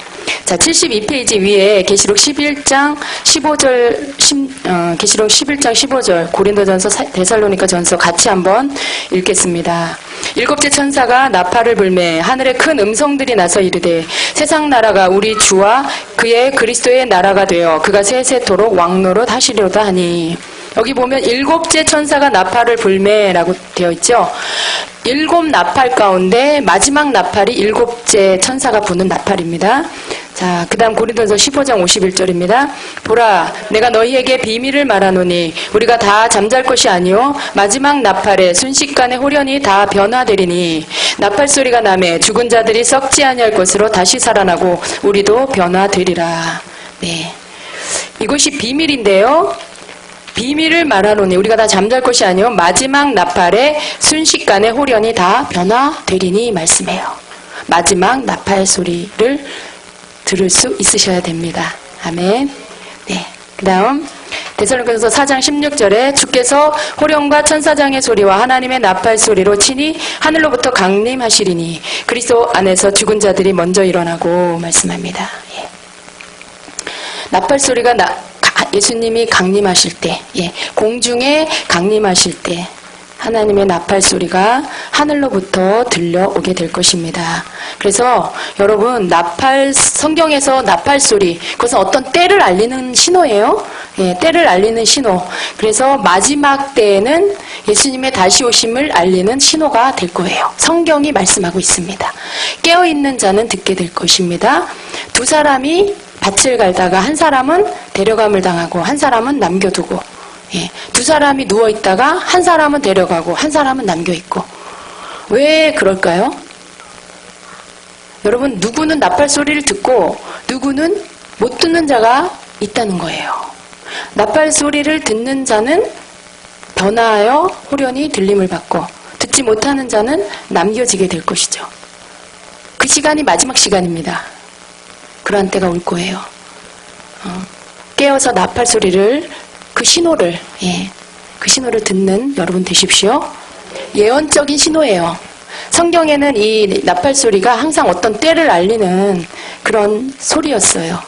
자, 72페이지 위에 계시록 11장 15절 계시록 11장 15절 고린도전서 데살로니가전서 같이 한번 읽겠습니다. 일곱째 천사가 나팔을 불매 하늘에 큰 음성들이 나서 이르되 세상 나라가 우리 주와 그의 그리스도의 나라가 되어 그가 세세토록 왕노릇 하시리로다 하니 여기 보면 일곱째 천사가 나팔을 불매라고 되어 있죠. 7 나팔 가운데 마지막 나팔이 일곱째 천사가 부는 나팔입니다. 자, 그 다음 고린도전서 15장 51절입니다. 보라, 내가 너희에게 비밀을 말하노니 우리가 다 잠잘 것이 아니요 마지막 나팔에 순식간에 호련히 다 변화되리니 나팔 소리가 나매 죽은 자들이 썩지 아니할 것으로 다시 살아나고 우리도 변화되리라. 네, 이것이 비밀인데요. 비밀을 말하노니 우리가 다 잠잘 것이 아니요 마지막 나팔에 순식간에 호련히 다 변화되리니 말씀해요. 마지막 나팔 소리를 들을 수 있으셔야 됩니다. 아멘. 네. 그 다음 데살로니가전서 4장 16절에 주께서 호령과 천사장의 소리와 하나님의 나팔 소리로 친히 하늘로부터 강림하시리니 그리스도 안에서 죽은 자들이 먼저 일어나고 말씀합니다. 나팔 소리가 예수님이 강림하실 때, 공중에 강림하실 때 하나님의 나팔 소리가 하늘로부터 들려오게 될 것입니다. 그래서 여러분, 성경에서 나팔 소리, 그것은 어떤 때를 알리는 신호예요. 예, 때를 알리는 신호. 그래서 마지막 때에는 예수님의 다시 오심을 알리는 신호가 될 거예요. 성경이 말씀하고 있습니다. 깨어있는 자는 듣게 될 것입니다. 두 사람이 밭을 갈다가 한 사람은 데려감을 당하고 한 사람은 남겨두고, 예, 두 사람이 누워있다가 한 사람은 데려가고 한 사람은 남겨있고. 왜 그럴까요? 여러분, 누구는 나팔 소리를 듣고 누구는 못 듣는 자가 있다는 거예요. 나팔 소리를 듣는 자는 변화하여 호련히 들림을 받고, 듣지 못하는 자는 남겨지게 될 것이죠. 그 시간이 마지막 시간입니다. 그러한 때가 올 거예요. 깨어서 나팔 소리를, 그 신호를 듣는 여러분 되십시오. 예언적인 신호예요. 성경에는 이 나팔 소리가 항상 어떤 때를 알리는 그런 소리였어요.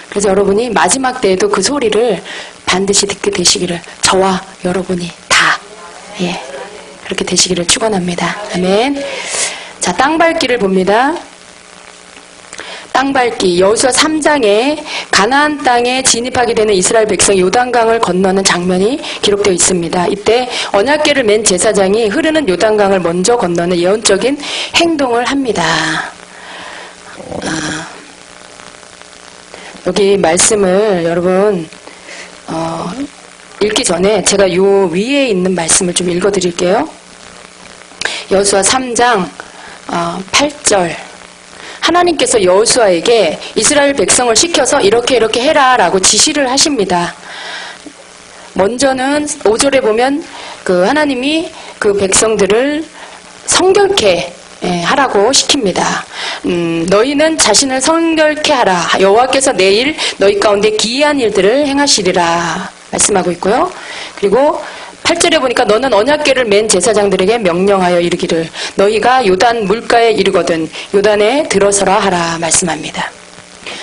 그래서 여러분이 마지막 때에도 그 소리를 반드시 듣게 되시기를, 저와 여러분이 다, 예, 그렇게 되시기를 축원합니다. 아멘. 자, 땅 밟기를 봅니다. 땅 밟기, 여호수아 3장에 가나안 땅에 진입하게 되는 이스라엘 백성이 요단강을 건너는 장면이 기록되어 있습니다. 이때 언약궤를 맨 제사장이 흐르는 요단강을 먼저 건너는 예언적인 행동을 합니다. 여기 말씀을 여러분 읽기 전에 제가 요 위에 있는 말씀을 좀 읽어드릴게요. 여호수아 3장 8절, 하나님께서 여호수아에게 이스라엘 백성을 시켜서 이렇게 해라 라고 지시를 하십니다. 먼저는 5절에 보면 그 하나님이 그 백성들을 성결케 하라고 시킵니다. 너희는 자신을 성결케 하라. 여호와께서 내일 너희 가운데 기이한 일들을 행하시리라 말씀하고 있고요. 그리고 8절에 보니까 너는 언약궤를 맨 제사장들에게 명령하여 이르기를 너희가 요단 물가에 이르거든 요단에 들어서라 하라 말씀합니다.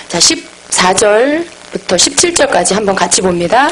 자, 14절부터 17절까지 한번 같이 봅니다.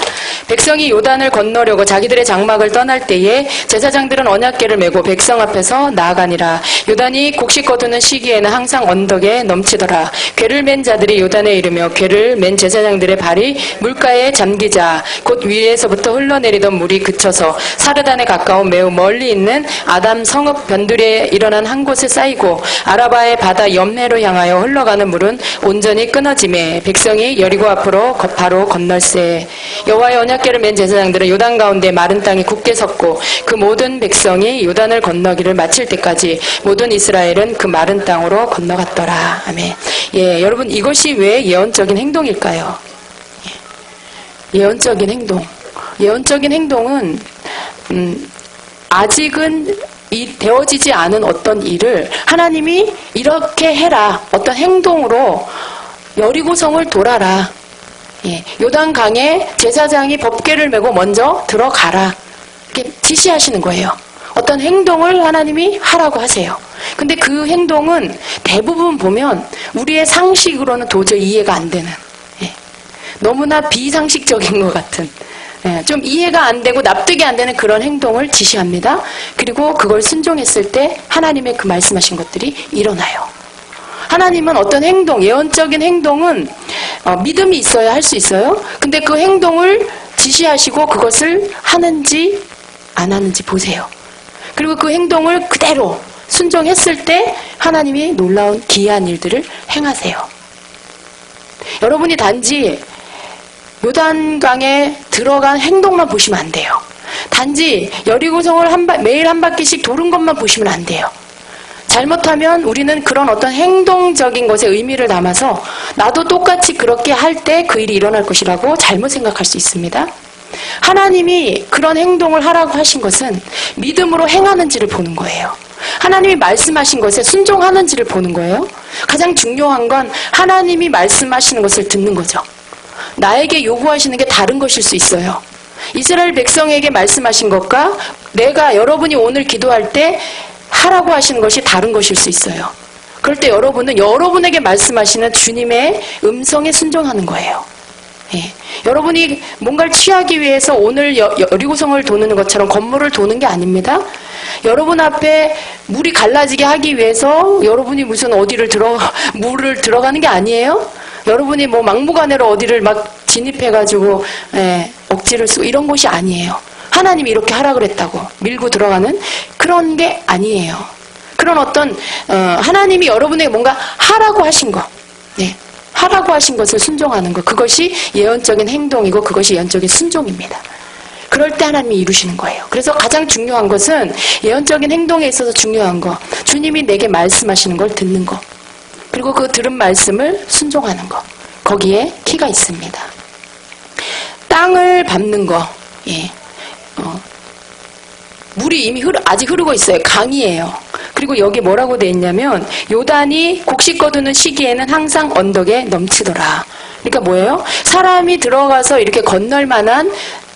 백성이 요단을 건너려고 자기들의 장막을 떠날 때에 제사장들은 언약궤를 메고 백성 앞에서 나아가니라. 요단이 곡식 거두는 시기에는 항상 언덕에 넘치더라. 궤를 맨 자들이 요단에 이르며 궤를 맨 제사장들의 발이 물가에 잠기자 곧 위에서부터 흘러내리던 물이 그쳐서 사르단에 가까운 매우 멀리 있는 아담 성읍 변두리에 일어난 한 곳에 쌓이고 아라바의 바다 옆내로 향하여 흘러가는 물은 온전히 끊어지매 백성이 여리고 앞으로 바로 건널세. 여호와의 언약궤를 맨 제사장들은 요단 가운데 마른 땅이 굳게 섰고 그 모든 백성이 요단을 건너기를 마칠 때까지 모든 이스라엘은 그 마른 땅으로 건너갔더라. 아멘. 예, 여러분, 이것이 왜 예언적인 행동일까요? 예언적인 행동. 예언적인 행동은 아직은 되어지지 않은 어떤 일을 하나님이 이렇게 해라, 어떤 행동으로 여리고성을 돌아라. 예, 요단강에 제사장이 법궤를 메고 먼저 들어가라. 이렇게 지시하시는 거예요. 어떤 행동을 하나님이 하라고 하세요. 근데 그 행동은 대부분 보면 우리의 상식으로는 도저히 이해가 안 되는, 예, 너무나 비상식적인 것 같은, 예, 좀 이해가 안 되고 납득이 안 되는 그런 행동을 지시합니다. 그리고 그걸 순종했을 때 하나님의 그 말씀하신 것들이 일어나요. 하나님은 어떤 행동, 예언적인 행동은 믿음이 있어야 할 수 있어요. 근데 그 행동을 지시하시고 그것을 하는지 안 하는지 보세요. 그리고 그 행동을 그대로 순종했을 때 하나님이 놀라운 기이한 일들을 행하세요. 여러분이 단지 요단강에 들어간 행동만 보시면 안 돼요. 단지 여리고성을 매일 한 바퀴씩 도는 것만 보시면 안 돼요. 잘못하면 우리는 그런 어떤 행동적인 것에 의미를 담아서 나도 똑같이 그렇게 할 때 그 일이 일어날 것이라고 잘못 생각할 수 있습니다. 하나님이 그런 행동을 하라고 하신 것은 믿음으로 행하는지를 보는 거예요. 하나님이 말씀하신 것에 순종하는지를 보는 거예요. 가장 중요한 건 하나님이 말씀하시는 것을 듣는 거죠. 나에게 요구하시는 게 다른 것일 수 있어요. 이스라엘 백성에게 말씀하신 것과 여러분이 오늘 기도할 때 하라고 하시는 것이 다른 것일 수 있어요. 그럴 때 여러분은 여러분에게 말씀하시는 주님의 음성에 순종하는 거예요. 예. 여러분이 뭔가를 취하기 위해서 오늘 여리고성을 도는 것처럼 건물을 도는 게 아닙니다. 여러분 앞에 물이 갈라지게 하기 위해서 여러분이 무슨 어디를 물을 들어가는 게 아니에요. 여러분이 뭐 막무가내로 어디를 막 진입해가지고 억지를 쓰고 이런 것이 아니에요. 하나님이 이렇게 하라 그랬다고 밀고 들어가는 그런 게 아니에요. 그런 어떤 하나님이 여러분에게 뭔가 하라고 하신 거, 하라고 하신 것을 순종하는 것, 그것이 예언적인 행동이고 그것이 예언적인 순종입니다. 그럴 때 하나님이 이루시는 거예요. 그래서 가장 중요한 것은 예언적인 행동에 있어서 중요한 거, 주님이 내게 말씀하시는 걸 듣는 거, 그리고 그 들은 말씀을 순종하는 거, 거기에 키가 있습니다. 땅을 밟는 거, 물이 이미 아직 흐르고 있어요. 강이에요. 그리고 여기 뭐라고 돼 있냐면 요단이 곡식 거두는 시기에는 항상 언덕에 넘치더라. 그러니까 뭐예요? 사람이 들어가서 이렇게 건널 만한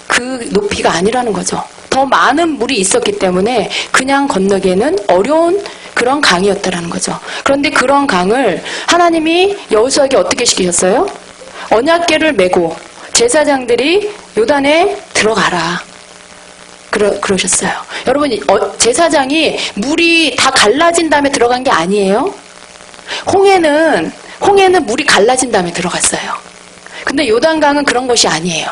그 높이가 아니라는 거죠. 더 많은 물이 있었기 때문에 그냥 건너기에는 어려운 그런 강이었다라는 거죠. 그런데 그런 강을 하나님이 여호수아에게 어떻게 시키셨어요? 언약궤를 메고 제사장들이 요단에 들어가라. 그러셨어요. 여러분, 제사장이 물이 다 갈라진 다음에 들어간 게 아니에요. 홍해는 물이 갈라진 다음에 들어갔어요. 근데 요단강은 그런 것이 아니에요.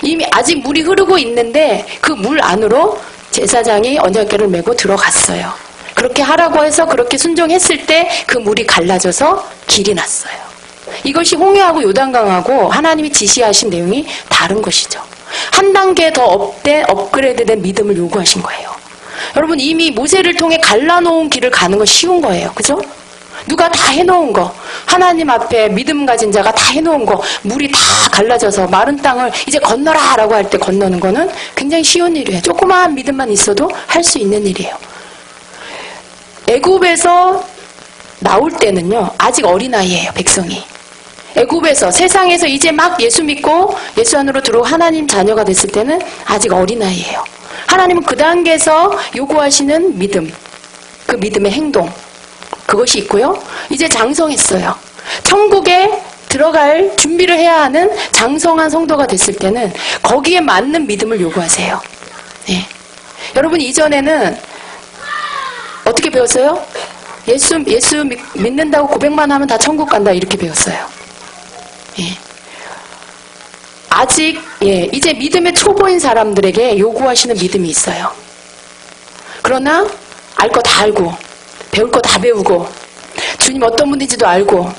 이미 아직 물이 흐르고 있는데 그 물 안으로 제사장이 언약궤를 메고 들어갔어요. 그렇게 하라고 해서 그렇게 순종했을 때 그 물이 갈라져서 길이 났어요. 이것이 홍해하고 요단강하고 하나님이 지시하신 내용이 다른 것이죠. 한 단계 더 업그레이드된 믿음을 요구하신 거예요. 여러분, 이미 모세를 통해 갈라놓은 길을 가는 건 쉬운 거예요. 그죠? 누가 다 해놓은 거, 하나님 앞에 믿음 가진 자가 다 해놓은 거, 물이 다 갈라져서 마른 땅을 이제 건너라 라고 할 때 건너는 거는 굉장히 쉬운 일이에요. 조그마한 믿음만 있어도 할 수 있는 일이에요. 애굽에서 나올 때는요, 아직 어린아이예요, 백성이. 애굽에서, 세상에서 이제 막 예수 믿고 예수 안으로 들어오고 하나님 자녀가 됐을 때는 아직 어린아이예요. 하나님은 그 단계에서 요구하시는 믿음, 그 믿음의 행동, 그것이 있고요. 이제 장성했어요. 천국에 들어갈 준비를 해야 하는 장성한 성도가 됐을 때는 거기에 맞는 믿음을 요구하세요. 여러분, 이전에는 어떻게 배웠어요? 예수 믿는다고 고백만 하면 다 천국 간다, 이렇게 배웠어요. 아직 이제 믿음의 초보인 사람들에게 요구하시는 믿음이 있어요. 그러나 알 거 다 알고 배울 거 다 배우고 주님 어떤 분인지도 알고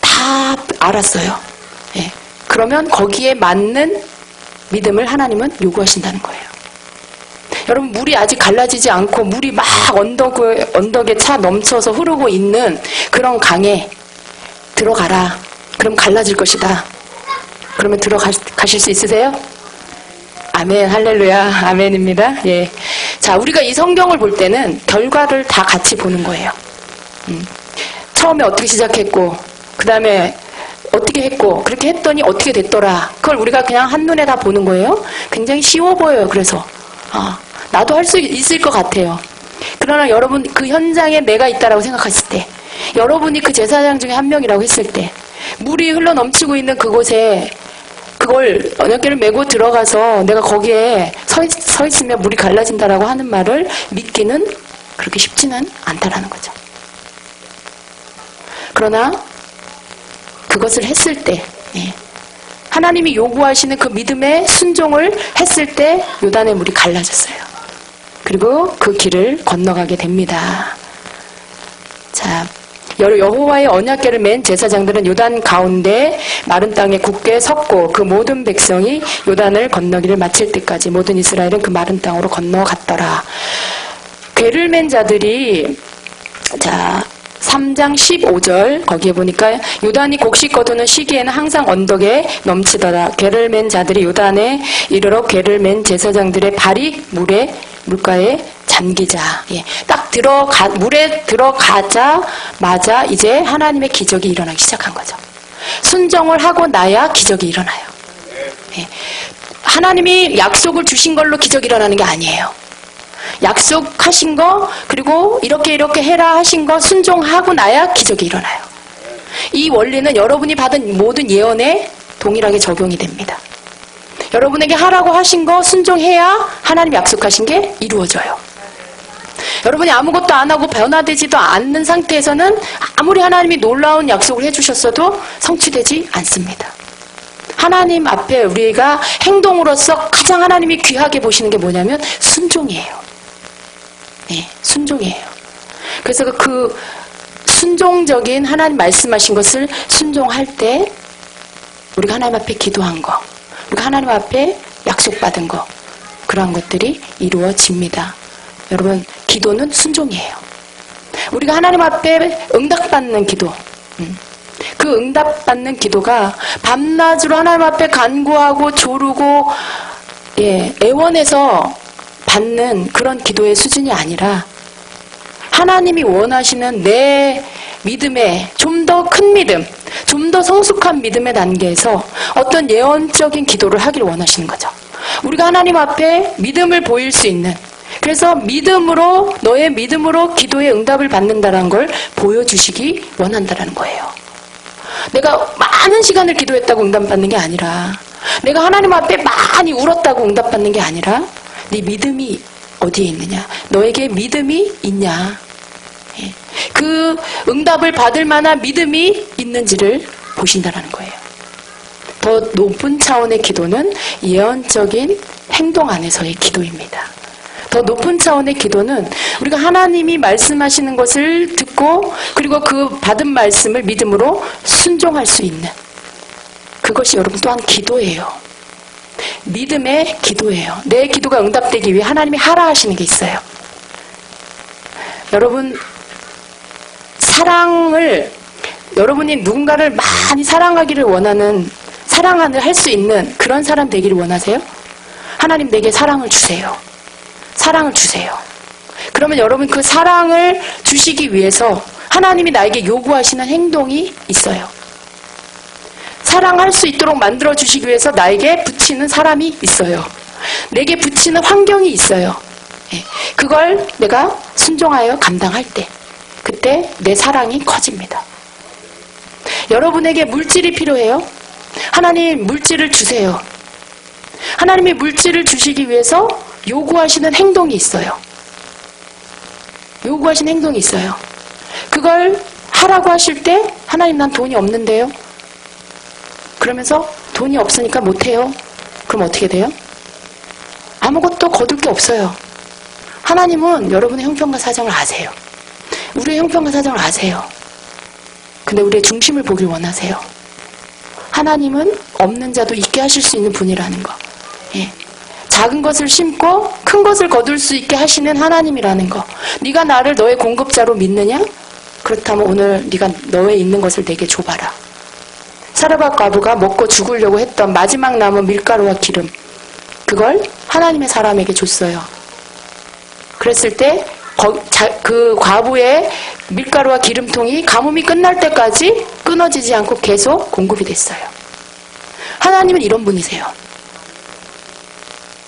다 알았어요. 그러면 거기에 맞는 믿음을 하나님은 요구하신다는 거예요. 여러분, 물이 아직 갈라지지 않고 물이 막 언덕에 차 넘쳐서 흐르고 있는 그런 강에 들어가라. 그럼 갈라질 것이다. 그러면 들어가실 수 있으세요? 아멘, 할렐루야, 아멘입니다. 자, 우리가 이 성경을 볼 때는 결과를 다 같이 보는 거예요. 처음에 어떻게 시작했고, 그 다음에 어떻게 했고, 그렇게 했더니 어떻게 됐더라. 그걸 우리가 그냥 한눈에 다 보는 거예요. 굉장히 쉬워 보여요. 그래서 나도 할 수 있을 것 같아요. 그러나 여러분, 그 현장에 내가 있다라고 생각하실 때, 여러분이 그 제사장 중에 한 명이라고 했을 때, 물이 흘러 넘치고 있는 그곳에 그걸 언약궤를 메고 들어가서 내가 거기에 서 있으면 물이 갈라진다라고 하는 말을 믿기는 그렇게 쉽지는 않다라는 거죠. 그러나 그것을 했을 때, 하나님이 요구하시는 그 믿음의 순종을 했을 때 요단의 물이 갈라졌어요. 그리고 그 길을 건너가게 됩니다. 자, 여호와의 언약궤를 맨 제사장들은 요단 가운데 마른 땅에 굳게 섰고 그 모든 백성이 요단을 건너기를 마칠 때까지 모든 이스라엘은 그 마른 땅으로 건너갔더라. 궤를 맨 자들이, 자, 3장 15절 거기에 보니까 요단이 곡식 거두는 시기에는 항상 언덕에 넘치더라. 궤를 맨 자들이 요단에 이르러 궤를 맨 제사장들의 발이 물가에 잠기자. 딱 물에 들어가자마자 이제 하나님의 기적이 일어나기 시작한 거죠. 순종을 하고 나야 기적이 일어나요. 하나님이 약속을 주신 걸로 기적이 일어나는 게 아니에요. 약속하신 거, 그리고 이렇게 해라 하신 거 순종하고 나야 기적이 일어나요. 이 원리는 여러분이 받은 모든 예언에 동일하게 적용이 됩니다. 여러분에게 하라고 하신 거 순종해야 하나님 약속하신 게 이루어져요. 여러분이 아무것도 안 하고 변화되지도 않는 상태에서는 아무리 하나님이 놀라운 약속을 해주셨어도 성취되지 않습니다. 하나님 앞에 우리가 행동으로서 가장 하나님이 귀하게 보시는 게 뭐냐면 순종이에요. 네, 순종이에요. 그래서 그 순종적인 하나님 말씀하신 것을 순종할 때 우리가 하나님 앞에 기도한 거, 우리가 하나님 앞에 약속받은 거, 그러한 것들이 이루어집니다. 여러분, 기도는 순종이에요. 우리가 하나님 앞에 응답받는 기도, 그 응답받는 기도가 밤낮으로 하나님 앞에 간구하고 조르고 애원해서 받는 그런 기도의 수준이 아니라 하나님이 원하시는 내 믿음의 좀 더 큰 믿음, 좀 더 성숙한 믿음의 단계에서 어떤 예언적인 기도를 하기를 원하시는 거죠. 우리가 하나님 앞에 믿음을 보일 수 있는, 그래서 믿음으로, 너의 믿음으로 기도의 응답을 받는다는 걸 보여주시기 원한다는 거예요. 내가 많은 시간을 기도했다고 응답받는 게 아니라, 내가 하나님 앞에 많이 울었다고 응답받는 게 아니라, 네 믿음이 어디에 있느냐, 너에게 믿음이 있냐, 그 응답을 받을 만한 믿음이 있는지를 보신다는 거예요. 더 높은 차원의 기도는 예언적인 행동 안에서의 기도입니다. 더 높은 차원의 기도는 우리가 하나님이 말씀하시는 것을 듣고 그리고 그 받은 말씀을 믿음으로 순종할 수 있는, 그것이 여러분 또한 기도예요. 믿음의 기도예요. 내 기도가 응답되기 위해 하나님이 하라 하시는 게 있어요. 여러분, 사랑을, 여러분이 누군가를 많이 사랑하기를 원하는, 사랑을 할 수 있는 그런 사람 되기를 원하세요? 하나님 내게 사랑을 주세요. 사랑을 주세요. 그러면 여러분 그 사랑을 주시기 위해서 하나님이 나에게 요구하시는 행동이 있어요. 사랑할 수 있도록 만들어 주시기 위해서 나에게 붙이는 사람이 있어요. 내게 붙이는 환경이 있어요. 그걸 내가 순종하여 감당할 때, 그때 내 사랑이 커집니다. 여러분에게 물질이 필요해요? 하나님 물질을 주세요. 하나님이 물질을 주시기 위해서 요구하시는 행동이 있어요. 요구하시는 행동이 있어요. 그걸 하라고 하실 때 하나님 난 돈이 없는데요. 그러면서 돈이 없으니까 못해요. 그럼 어떻게 돼요? 아무것도 거둘 게 없어요. 하나님은 여러분의 형편과 사정을 아세요. 우리의 형편과 사정을 아세요. 근데 우리의 중심을 보길 원하세요. 하나님은 없는 자도 있게 하실 수 있는 분이라는 거. 작은 것을 심고 큰 것을 거둘 수 있게 하시는 하나님이라는 거. 네가 나를 너의 공급자로 믿느냐? 그렇다면 오늘 네가 너의 있는 것을 내게 줘봐라. 사르밧 과부가 먹고 죽으려고 했던 마지막 남은 밀가루와 기름, 그걸 하나님의 사람에게 줬어요. 그랬을 때 그 과부의 밀가루와 기름통이 가뭄이 끝날 때까지 끊어지지 않고 계속 공급이 됐어요. 하나님은 이런 분이세요.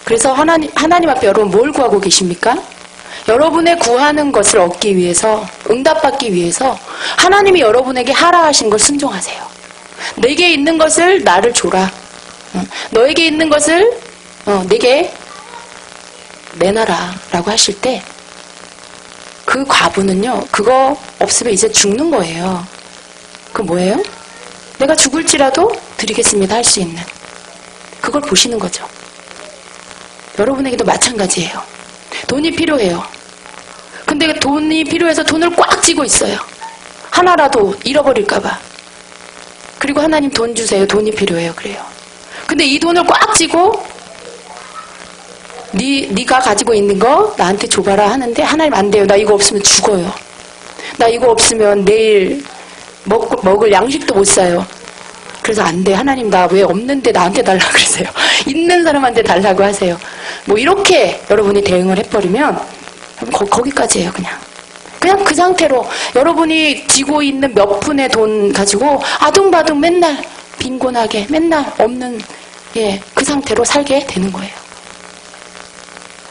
그래서 하나님 앞에 여러분 뭘 구하고 계십니까? 여러분의 구하는 것을 얻기 위해서, 응답받기 위해서 하나님이 여러분에게 하라 하신 걸 순종하세요. 내게 있는 것을 나를 줘라. 너에게 있는 것을 내게 내놔라 라고 하실 때, 그 과부는요, 그거 없으면 이제 죽는 거예요. 그 뭐예요? 내가 죽을지라도 드리겠습니다 할 수 있는, 그걸 보시는 거죠. 여러분에게도 마찬가지예요. 돈이 필요해요. 근데 돈이 필요해서 돈을 꽉 쥐고 있어요. 하나라도 잃어버릴까봐. 그리고 하나님 돈 주세요. 돈이 필요해요. 그래요. 근데 이 돈을 꽉 쥐고 네가 가지고 있는 거 나한테 줘봐라 하는데 하나님 안 돼요. 나 이거 없으면 죽어요. 나 이거 없으면 내일 먹을 양식도 못 사요. 그래서 안 돼. 하나님 나 왜 없는데 나한테 달라 그러세요. 있는 사람한테 달라고 하세요. 뭐 이렇게 여러분이 대응을 해버리면 거기까지예요. 그냥 그 상태로 여러분이 쥐고 있는 몇 푼의 돈 가지고 아둥바둥 맨날 빈곤하게 맨날 없는 그 상태로 살게 되는 거예요.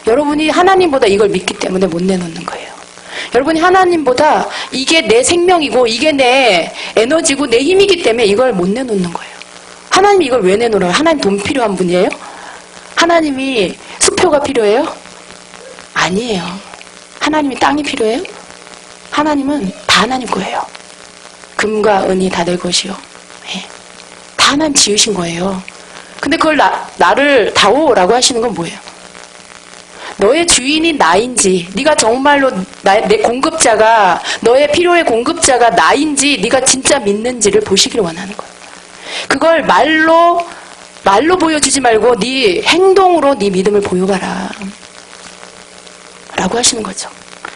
여러분이 하나님보다 이걸 믿기 때문에 못 내놓는 거예요. 여러분이 하나님보다 이게 내 생명이고 이게 내 에너지고 내 힘이기 때문에 이걸 못 내놓는 거예요. 하나님이 이걸 왜 내놓으라고? 하나님 돈 필요한 분이에요? 하나님이 수표가 필요해요? 아니에요. 하나님이 땅이 필요해요? 하나님은 다 하나님 거예요. 금과 은이 다 내 것이요. 예. 다 하나님 지으신 거예요. 근데 그걸 나를 다오라고 하시는 건 뭐예요? 너의 주인이 나인지, 네가 정말로 내 공급자가, 너의 필요의 공급자가 나인지 네가 진짜 믿는지를 보시기를 원하는 거예요. 그걸 말로 보여주지 말고 네 행동으로 네 믿음을 보여봐라 라고 하시는 거죠.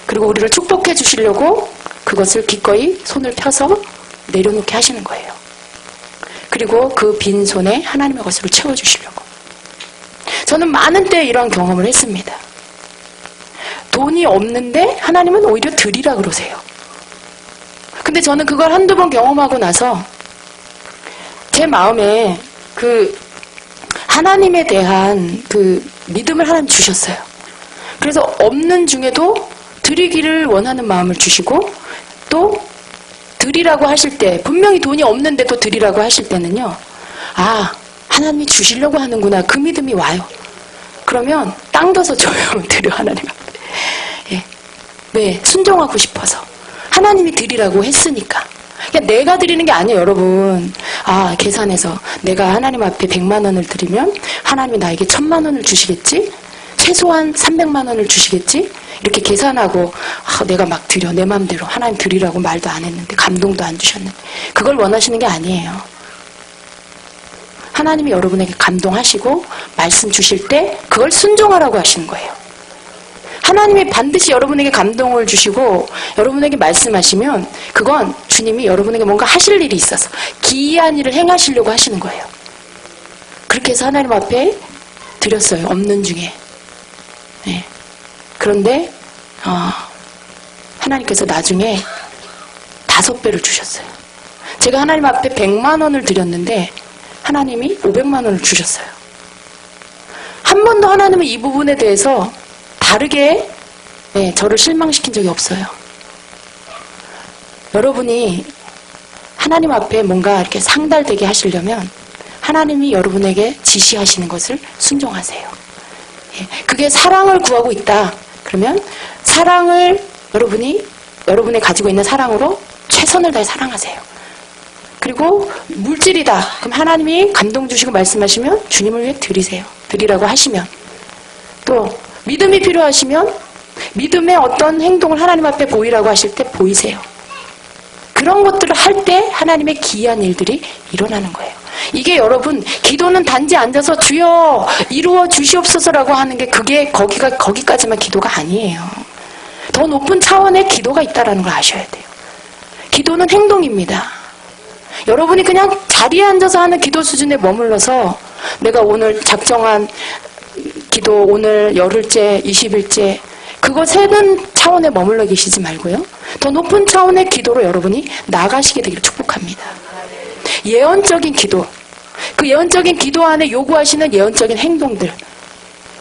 그리고 우리를 축복해 주시려고 그것을 기꺼이 손을 펴서 내려놓게 하시는 거예요. 그리고 그 빈 손에 하나님의 것으로 채워주시려고. 저는 많은 때 이런 경험을 했습니다. 돈이 없는데 하나님은 오히려 드리라 그러세요. 근데 저는 그걸 한두 번 경험하고 나서 제 마음에 그 하나님에 대한 그 믿음을 하나님 주셨어요. 그래서 없는 중에도 드리기를 원하는 마음을 주시고, 또 드리라고 하실 때, 분명히 돈이 없는데도 드리라고 하실 때는요, 아, 하나님이 주시려고 하는구나, 그 믿음이 와요. 그러면 당겨서 줘요. 드려, 하나님 앞에. 예. 왜? 순종하고 싶어서. 하나님이 드리라고 했으니까. 그러니까 내가 드리는 게 아니에요, 여러분. 아, 계산해서 내가 하나님 앞에 100만 원을 드리면 하나님이 나에게 1000만 원을 주시겠지? 최소한 300만 원을 주시겠지? 이렇게 계산하고 내가 막 드려, 내 마음대로 하나님 드리라고 말도 안 했는데, 감동도 안 주셨는데, 그걸 원하시는 게 아니에요. 하나님이 여러분에게 감동하시고 말씀 주실 때 그걸 순종하라고 하시는 거예요. 하나님이 반드시 여러분에게 감동을 주시고 여러분에게 말씀하시면 그건 주님이 여러분에게 뭔가 하실 일이 있어서 기이한 일을 행하시려고 하시는 거예요. 그렇게 해서 하나님 앞에 드렸어요. 없는 중에. 네. 그런데 하나님께서 나중에 5배를 주셨어요. 제가 하나님 앞에 100만 원을 드렸는데 하나님이 500만 원을 주셨어요. 한 번도 하나님은 이 부분에 대해서 다르게 저를 실망시킨 적이 없어요. 여러분이 하나님 앞에 뭔가 이렇게 상달되게 하시려면 하나님이 여러분에게 지시하시는 것을 순종하세요. 그게 사랑을 구하고 있다. 그러면 사랑을 여러분이 가지고 있는 사랑으로 최선을 다해 사랑하세요. 그리고 물질이다. 그럼 하나님이 감동 주시고 말씀하시면 주님을 위해 드리세요. 드리라고 하시면, 또 믿음이 필요하시면 믿음의 어떤 행동을 하나님 앞에 보이라고 하실 때 보이세요. 그런 것들을 할 때 하나님의 기이한 일들이 일어나는 거예요. 이게 여러분, 기도는 단지 앉아서 주여 이루어 주시옵소서라고 하는 게 그게 거기까지만 기도가 아니에요. 더 높은 차원의 기도가 있다는 걸 아셔야 돼요. 기도는 행동입니다. 여러분이 그냥 자리에 앉아서 하는 기도 수준에 머물러서 내가 오늘 작정한 기도, 오늘 열흘째, 20일째, 그거 세는 차원에 머물러 계시지 말고요. 더 높은 차원의 기도로 여러분이 나가시게 되기를 축복합니다. 예언적인 기도, 그 예언적인 기도 안에 요구하시는 예언적인 행동들,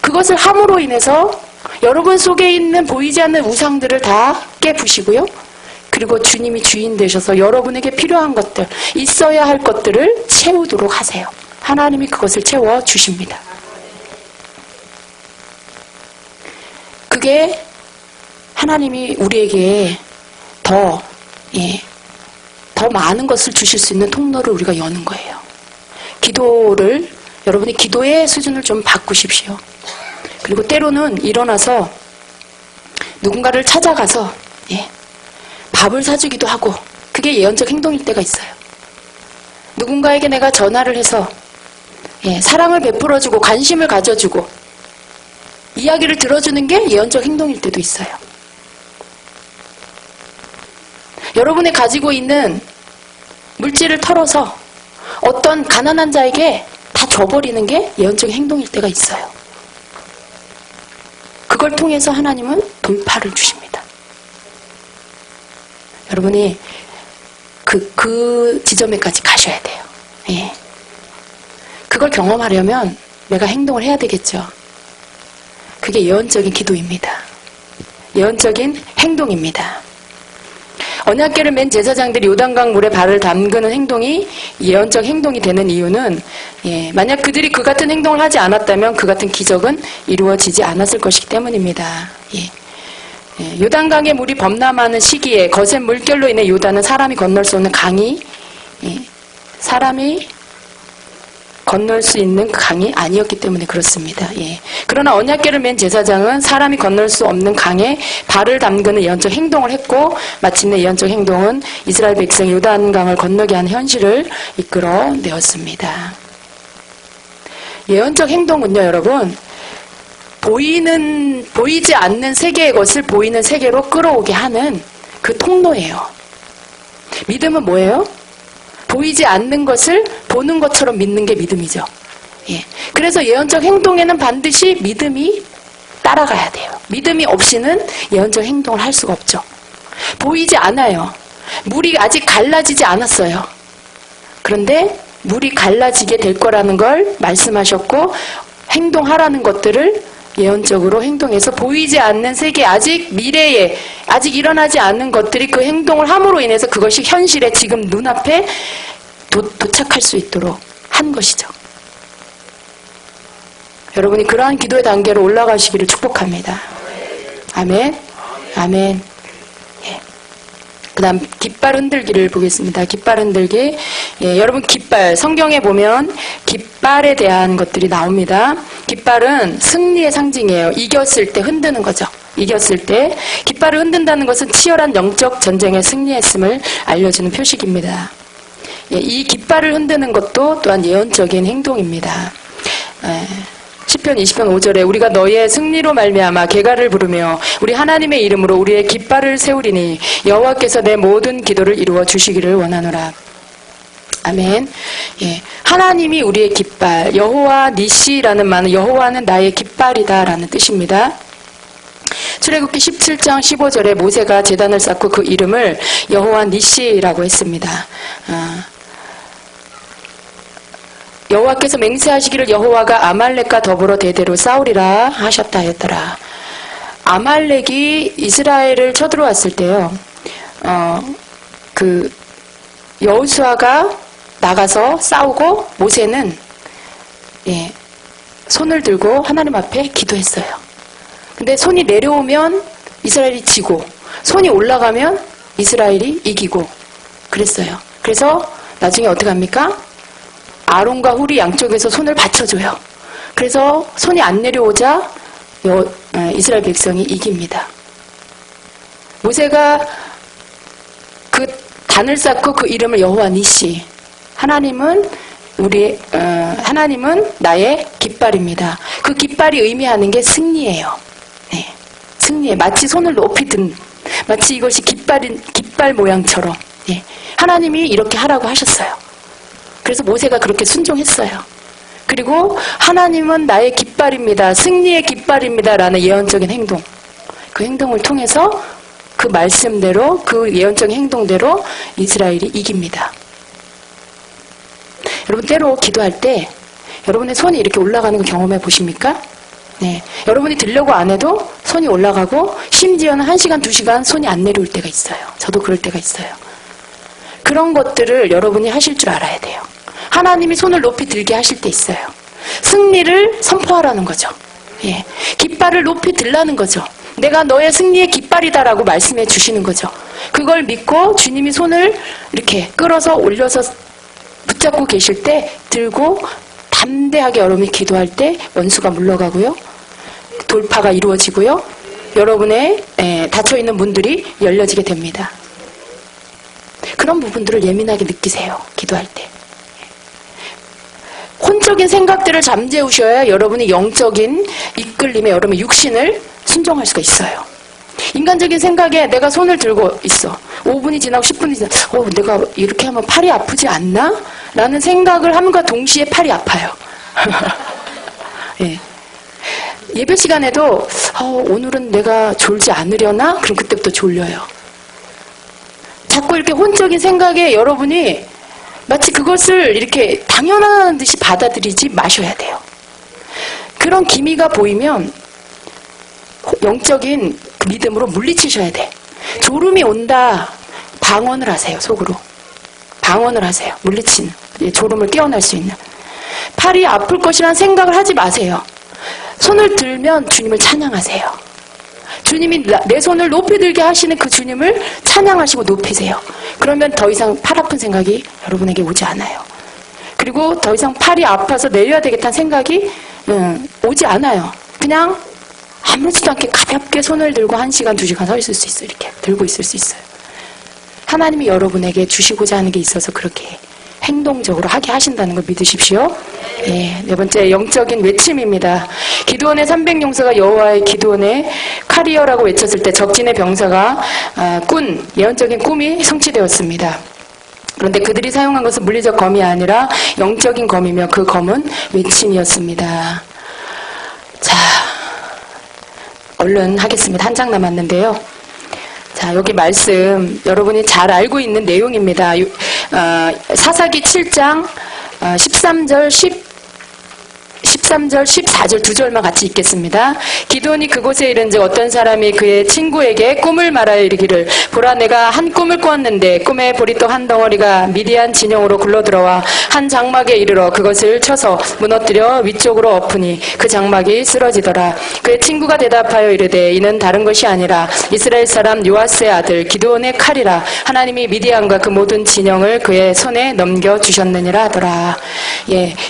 그것을 함으로 인해서 여러분 속에 있는 보이지 않는 우상들을 다 깨부시고요. 그리고 주님이 주인 되셔서 여러분에게 필요한 것들, 있어야 할 것들을 채우도록 하세요. 하나님이 그것을 채워주십니다. 그게 하나님이 우리에게 더 많은 것을 주실 수 있는 통로를 우리가 여는 거예요. 여러분이 기도의 수준을 좀 바꾸십시오. 그리고 때로는 일어나서 누군가를 찾아가서 밥을 사주기도 하고, 그게 예언적 행동일 때가 있어요. 누군가에게 내가 전화를 해서 사랑을 베풀어주고 관심을 가져주고 이야기를 들어주는 게 예언적 행동일 때도 있어요. 여러분이 가지고 있는 물질을 털어서 어떤 가난한 자에게 다 줘버리는 게 예언적 행동일 때가 있어요. 그걸 통해서 하나님은 돌파를 주십니다. 여러분이 그 지점에까지 가셔야 돼요. 그걸 경험하려면 내가 행동을 해야 되겠죠. 그게 예언적인 기도입니다. 예언적인 행동입니다. 언약궤를 맨 제사장들이 요단강 물에 발을 담그는 행동이 예언적 행동이 되는 이유는 만약 그들이 그 같은 행동을 하지 않았다면 그 같은 기적은 이루어지지 않았을 것이기 때문입니다. 요단강의 물이 범람하는 시기에 거센 물결로 인해 요단은 사람이 건널 수 없는 강이 사람이 건널 수 있는 강이 아니었기 때문에 그렇습니다. 그러나 언약궤를 맨 제사장은 사람이 건널 수 없는 강에 발을 담그는 예언적 행동을 했고 마침내 예언적 행동은 이스라엘 백성이 요단강을 건너게 하는 현실을 이끌어내었습니다. 예언적 행동은요, 여러분, 보이지 않는 세계의 것을 보이는 세계로 끌어오게 하는 그 통로예요. 믿음은 뭐예요? 보이지 않는 것을 보는 것처럼 믿는 게 믿음이죠. 그래서 예언적 행동에는 반드시 믿음이 따라가야 돼요. 믿음이 없이는 예언적 행동을 할 수가 없죠. 보이지 않아요. 물이 아직 갈라지지 않았어요. 그런데 물이 갈라지게 될 거라는 걸 말씀하셨고 행동하라는 것들을 예언적으로 행동해서 보이지 않는 세계, 아직 미래에 아직 일어나지 않는 것들이 그 행동을 함으로 인해서 그것이 현실에 지금 눈앞에 도착할 수 있도록 한 것이죠. 여러분이 그러한 기도의 단계로 올라가시기를 축복합니다. 아멘. 아멘. 그 다음 깃발 흔들기를 보겠습니다. 깃발 흔들기. 여러분 깃발, 성경에 보면 깃발에 대한 것들이 나옵니다. 깃발은 승리의 상징이에요. 이겼을 때 흔드는 거죠. 이겼을 때 깃발을 흔든다는 것은 치열한 영적 전쟁에 승리했음을 알려주는 표식입니다. 이 깃발을 흔드는 것도 또한 예언적인 행동입니다. 시편 20편 5절에 우리가 너의 승리로 말미암아 개가를 부르며 우리 하나님의 이름으로 우리의 깃발을 세우리니 여호와께서 내 모든 기도를 이루어 주시기를 원하노라. 아멘. 하나님이 우리의 깃발, 여호와 니시라는 말은 여호와는 나의 깃발이다라는 뜻입니다. 출애굽기 17장 15절에 모세가 제단을 쌓고 그 이름을 여호와 니시라고 했습니다. 여호와께서 맹세하시기를 여호와가 아말렉과 더불어 대대로 싸우리라 하셨다 하였더라. 아말렉이 이스라엘을 쳐들어왔을 때요, 그 여호수아가 나가서 싸우고 모세는 손을 들고 하나님 앞에 기도했어요. 근데 손이 내려오면 이스라엘이 지고 손이 올라가면 이스라엘이 이기고 그랬어요. 그래서 나중에 어떻게 합니까? 아론과 훌이 양쪽에서 손을 받쳐줘요. 그래서 손이 안 내려오자 이스라엘 백성이 이깁니다. 모세가 그 단을 쌓고 그 이름을 여호와 니시, 하나님은 하나님은 나의 깃발입니다. 그 깃발이 의미하는 게 승리예요. 승리에 마치 손을 높이 든, 마치 이것이 깃발 모양처럼 하나님이 이렇게 하라고 하셨어요. 그래서 모세가 그렇게 순종했어요. 그리고 하나님은 나의 깃발입니다. 승리의 깃발입니다. 라는 예언적인 행동. 그 행동을 통해서 그 말씀대로, 그 예언적인 행동대로 이스라엘이 이깁니다. 여러분 때로 기도할 때 여러분의 손이 이렇게 올라가는 거 경험해 보십니까? 여러분이 들려고 안 해도 손이 올라가고 심지어는 1시간, 2시간 손이 안 내려올 때가 있어요. 저도 그럴 때가 있어요. 그런 것들을 여러분이 하실 줄 알아야 돼요. 하나님이 손을 높이 들게 하실 때 있어요. 승리를 선포하라는 거죠. 깃발을 높이 들라는 거죠. 내가 너의 승리의 깃발이다라고 말씀해 주시는 거죠. 그걸 믿고 주님이 손을 이렇게 끌어서 올려서 붙잡고 계실 때 들고 담대하게 여러분이 기도할 때 원수가 물러가고요. 돌파가 이루어지고요. 여러분의 닫혀있는 문들이 열려지게 됩니다. 그런 부분들을 예민하게 느끼세요. 기도할 때. 혼적인 생각들을 잠재우셔야 여러분이 영적인 이끌림에 여러분의 육신을 순종할 수가 있어요. 인간적인 생각에 내가 손을 들고 있어. 5분이 지나고 10분이 지나고 내가 이렇게 하면 팔이 아프지 않나? 라는 생각을 함과 동시에 팔이 아파요. 예배 시간에도 오늘은 내가 졸지 않으려나? 그럼 그때부터 졸려요. 자꾸 이렇게 혼적인 생각에 여러분이 마치 그것을 이렇게 당연한 듯이 받아들이지 마셔야 돼요. 그런 기미가 보이면 영적인 믿음으로 물리치셔야 돼. 졸음이 온다, 방언을 하세요. 속으로. 방언을 하세요. 물리치는. 졸음을 깨어날 수 있는. 팔이 아플 것이라는 생각을 하지 마세요. 손을 들면 주님을 찬양하세요. 주님이 내 손을 높이 들게 하시는 그 주님을 찬양하시고 높이세요. 그러면 더 이상 팔 아픈 생각이 여러분에게 오지 않아요. 그리고 더 이상 팔이 아파서 내려야 되겠다는 생각이 오지 않아요. 그냥 아무렇지도 않게 가볍게 손을 들고 1시간, 2시간 서 있을 수 있어요. 이렇게 들고 있을 수 있어요. 하나님이 여러분에게 주시고자 하는 게 있어서 그렇게 행동적으로 하게 하신다는 걸 믿으십시오. 네 번째 영적인 외침입니다. 기드온의 300용사가 여호와의 기드온의 카리어라고 외쳤을 때 적진의 병사가 예언적인 꿈이 성취되었습니다. 그런데 그들이 사용한 것은 물리적 검이 아니라 영적인 검이며 그 검은 외침이었습니다. 자, 얼른 하겠습니다. 한 장 남았는데요. 자, 여기 말씀 여러분이 잘 알고 있는 내용입니다. 사사기 7장 13절 14절 두 절만 같이 읽겠습니다. 기드온이 그곳에 이른즉 어떤 사람이 그의 친구에게 꿈을 말하여 이르기를 보라 내가 한 꿈을 꾸었는데 꿈에 보리떡 한 덩어리가 미디안 진영으로 굴러들어와 한 장막에 이르러 그것을 쳐서 무너뜨려 위쪽으로 엎으니 그 장막이 쓰러지더라. 그의 친구가 대답하여 이르되 이는 다른 것이 아니라 이스라엘 사람 요아스의 아들 기드온의 칼이라 하나님이 미디안과 그 모든 진영을 그의 손에 넘겨주셨느니라 하더라.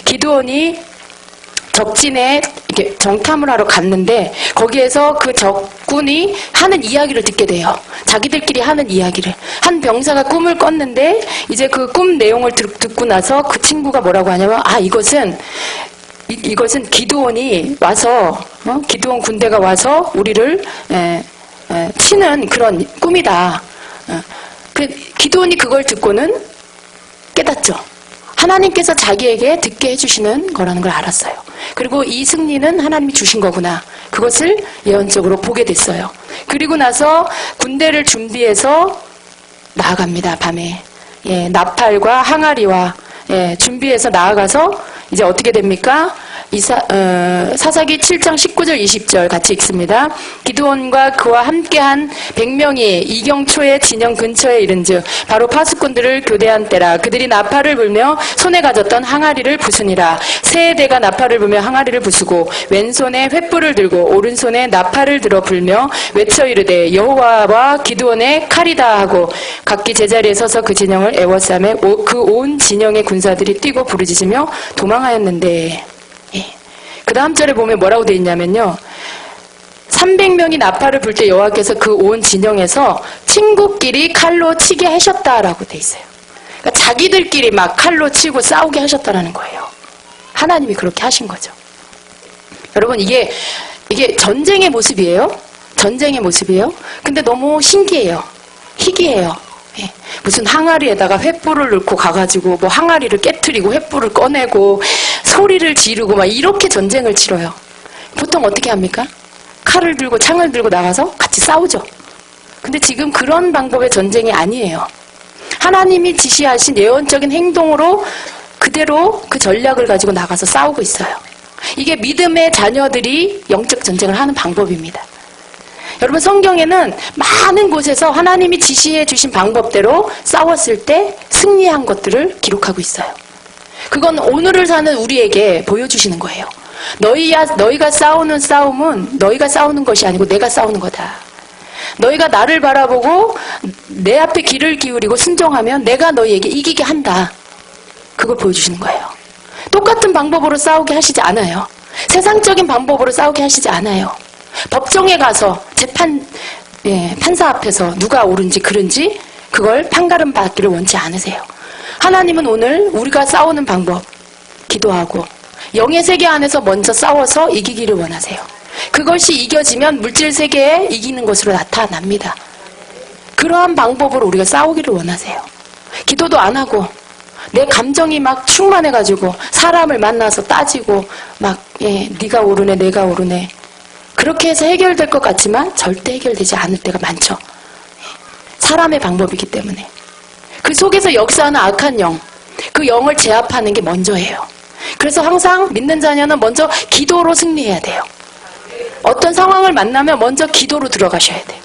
기드온이 적진에 이렇게 정탐을 하러 갔는데 거기에서 그 적군이 하는 이야기를 듣게 돼요. 자기들끼리 하는 이야기를. 한 병사가 꿈을 꿨는데 이제 그 꿈 내용을 듣고 나서 그 친구가 뭐라고 하냐면 이것은 기드온이 와서 기드온 군대가 와서 우리를 치는 그런 꿈이다. 기드온이 그걸 듣고는 깨닫죠. 하나님께서 자기에게 듣게 해주시는 거라는 걸 알았어요. 그리고 이 승리는 하나님이 주신 거구나. 그것을 예언적으로 보게 됐어요. 그리고 나서 군대를 준비해서 나아갑니다. 밤에. 나팔과 항아리와 준비해서 나아가서 이제 어떻게 됩니까? 사사기 7장 19절 20절 같이 읽습니다. 기드온과 그와 함께한 100명이 이경초의 진영 근처에 이른즉 바로 파수꾼들을 교대한 때라. 그들이 나팔을 불며 손에 가졌던 항아리를 부수니라. 세 대가 나팔을 불며 항아리를 부수고 왼손에 횃불을 들고 오른손에 나팔을 들어 불며 외쳐 이르되 여호와와 기드온의 칼이다 하고 각기 제자리에 서서 그 진영을 에워싸매 그 온 진영의 군사들이 뛰고 부르짖으며 도망하였는데 그 다음 절에 보면 뭐라고 되어 있냐면요. 300명이 나팔을 불 때 여호와께서 그 온 진영에서 친구끼리 칼로 치게 하셨다라고 되어 있어요. 그러니까 자기들끼리 막 칼로 치고 싸우게 하셨다라는 거예요. 하나님이 그렇게 하신 거죠. 여러분 이게 전쟁의 모습이에요. 전쟁의 모습이에요. 근데 너무 신기해요. 희귀해요. 무슨 항아리에다가 횃불을 넣고 가가지고 뭐 항아리를 깨트리고 횃불을 꺼내고 소리를 지르고 막 이렇게 전쟁을 치러요. 보통 어떻게 합니까? 칼을 들고 창을 들고 나가서 같이 싸우죠. 근데 지금 그런 방법의 전쟁이 아니에요. 하나님이 지시하신 예언적인 행동으로 그대로 그 전략을 가지고 나가서 싸우고 있어요. 이게 믿음의 자녀들이 영적 전쟁을 하는 방법입니다. 여러분 성경에는 많은 곳에서 하나님이 지시해 주신 방법대로 싸웠을 때 승리한 것들을 기록하고 있어요. 그건 오늘을 사는 우리에게 보여주시는 거예요. 너희가 싸우는 싸움은 너희가 싸우는 것이 아니고 내가 싸우는 거다. 너희가 나를 바라보고 내 앞에 귀를 기울이고 순종하면 내가 너희에게 이기게 한다. 그걸 보여주시는 거예요. 똑같은 방법으로 싸우게 하시지 않아요. 세상적인 방법으로 싸우게 하시지 않아요. 법정에 가서 판사 앞에서 누가 옳은지 그른지 그걸 판가름 받기를 원치 않으세요. 하나님은 오늘 우리가 싸우는 방법, 기도하고 영의 세계 안에서 먼저 싸워서 이기기를 원하세요. 그것이 이겨지면 물질 세계에 이기는 것으로 나타납니다. 그러한 방법으로 우리가 싸우기를 원하세요. 기도도 안 하고 내 감정이 막 충만해가지고 사람을 만나서 따지고 막 네가 옳으네 내가 옳으네 그렇게 해서 해결될 것 같지만 절대 해결되지 않을 때가 많죠. 사람의 방법이기 때문에. 그 속에서 역사하는 악한 영, 그 영을 제압하는 게 먼저예요. 그래서 항상 믿는 자녀는 먼저 기도로 승리해야 돼요. 어떤 상황을 만나면 먼저 기도로 들어가셔야 돼요.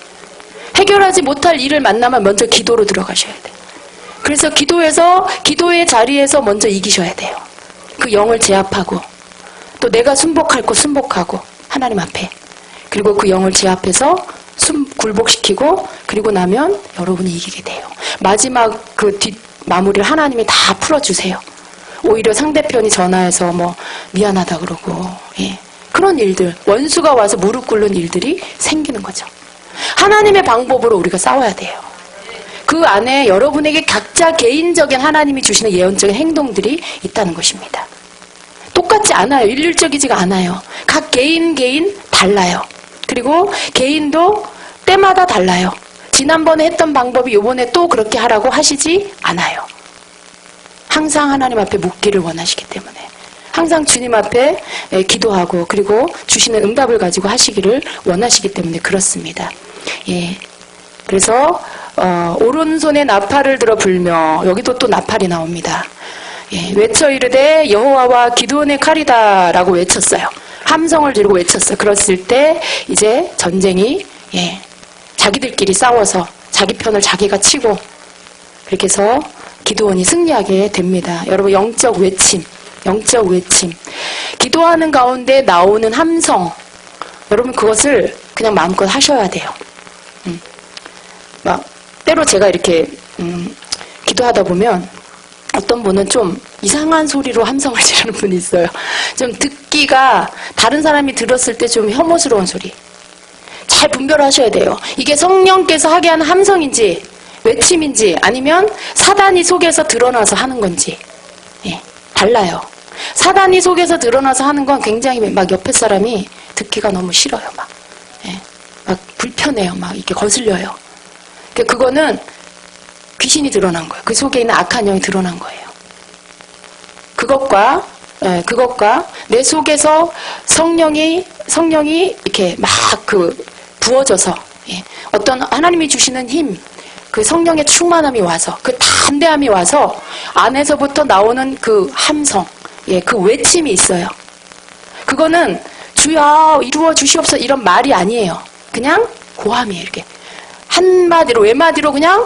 해결하지 못할 일을 만나면 먼저 기도로 들어가셔야 돼요. 그래서 기도의 자리에서 먼저 이기셔야 돼요. 그 영을 제압하고, 또 내가 순복할 거 순복하고, 하나님 앞에. 그리고 그 영을 제압해서 굴복시키고, 그리고 나면 여러분이 이기게 돼요. 마지막 그 마무리를 하나님이 다 풀어주세요. 오히려 상대편이 전화해서 뭐 미안하다 그러고, 예. 그런 일들, 원수가 와서 무릎 꿇는 일들이 생기는 거죠. 하나님의 방법으로 우리가 싸워야 돼요. 그 안에 여러분에게 각자 개인적인 하나님이 주시는 예언적인 행동들이 있다는 것입니다. 똑같지 않아요. 일률적이지가 않아요. 각 개인 달라요. 그리고 개인도 때마다 달라요. 지난번에 했던 방법이 이번에 또 그렇게 하라고 하시지 않아요. 항상 하나님 앞에 묻기를 원하시기 때문에 항상 주님 앞에 기도하고 그리고 주시는 응답을 가지고 하시기를 원하시기 때문에 그렇습니다. 예. 그래서 오른손에 나팔을 들어 불며, 여기도 또 나팔이 나옵니다. 예. 외쳐 이르되 여호와와 기드온의 칼이다 라고 외쳤어요. 함성을 지르고 외쳤어요. 그랬을 때 이제 전쟁이, 예, 자기들끼리 싸워서 자기 편을 자기가 치고 그렇게 해서 기드온이 승리하게 됩니다. 여러분, 영적 외침. 기도하는 가운데 나오는 함성, 여러분 그것을 그냥 마음껏 하셔야 돼요. 막 때로 제가 이렇게 기도하다 보면 어떤 분은 좀 이상한 소리로 함성을 지르는 분이 있어요. 좀 듣기가 다른 사람이 들었을 때 좀 혐오스러운 소리. 잘 분별하셔야 돼요. 이게 성령께서 하게 하는 함성인지 외침인지 아니면 사단이 속에서 드러나서 하는 건지, 예, 달라요. 사단이 속에서 드러나서 하는 건 굉장히 막 옆에 사람이 듣기가 너무 싫어요. 예, 막 불편해요. 막 이렇게 거슬려요. 그거는 귀신이 드러난 거예요. 그 속에 있는 악한 영이 드러난 거예요. 그것과 내 속에서 성령이 이렇게 막 부어져서, 예, 어떤 하나님이 주시는 힘, 그 성령의 충만함이 와서, 그 담대함이 와서 안에서부터 나오는 그 함성, 예, 그 외침이 있어요. 그거는 주여 이루어 주시옵소서 이런 말이 아니에요. 그냥 고함이에요. 이렇게 한마디로 외마디로 그냥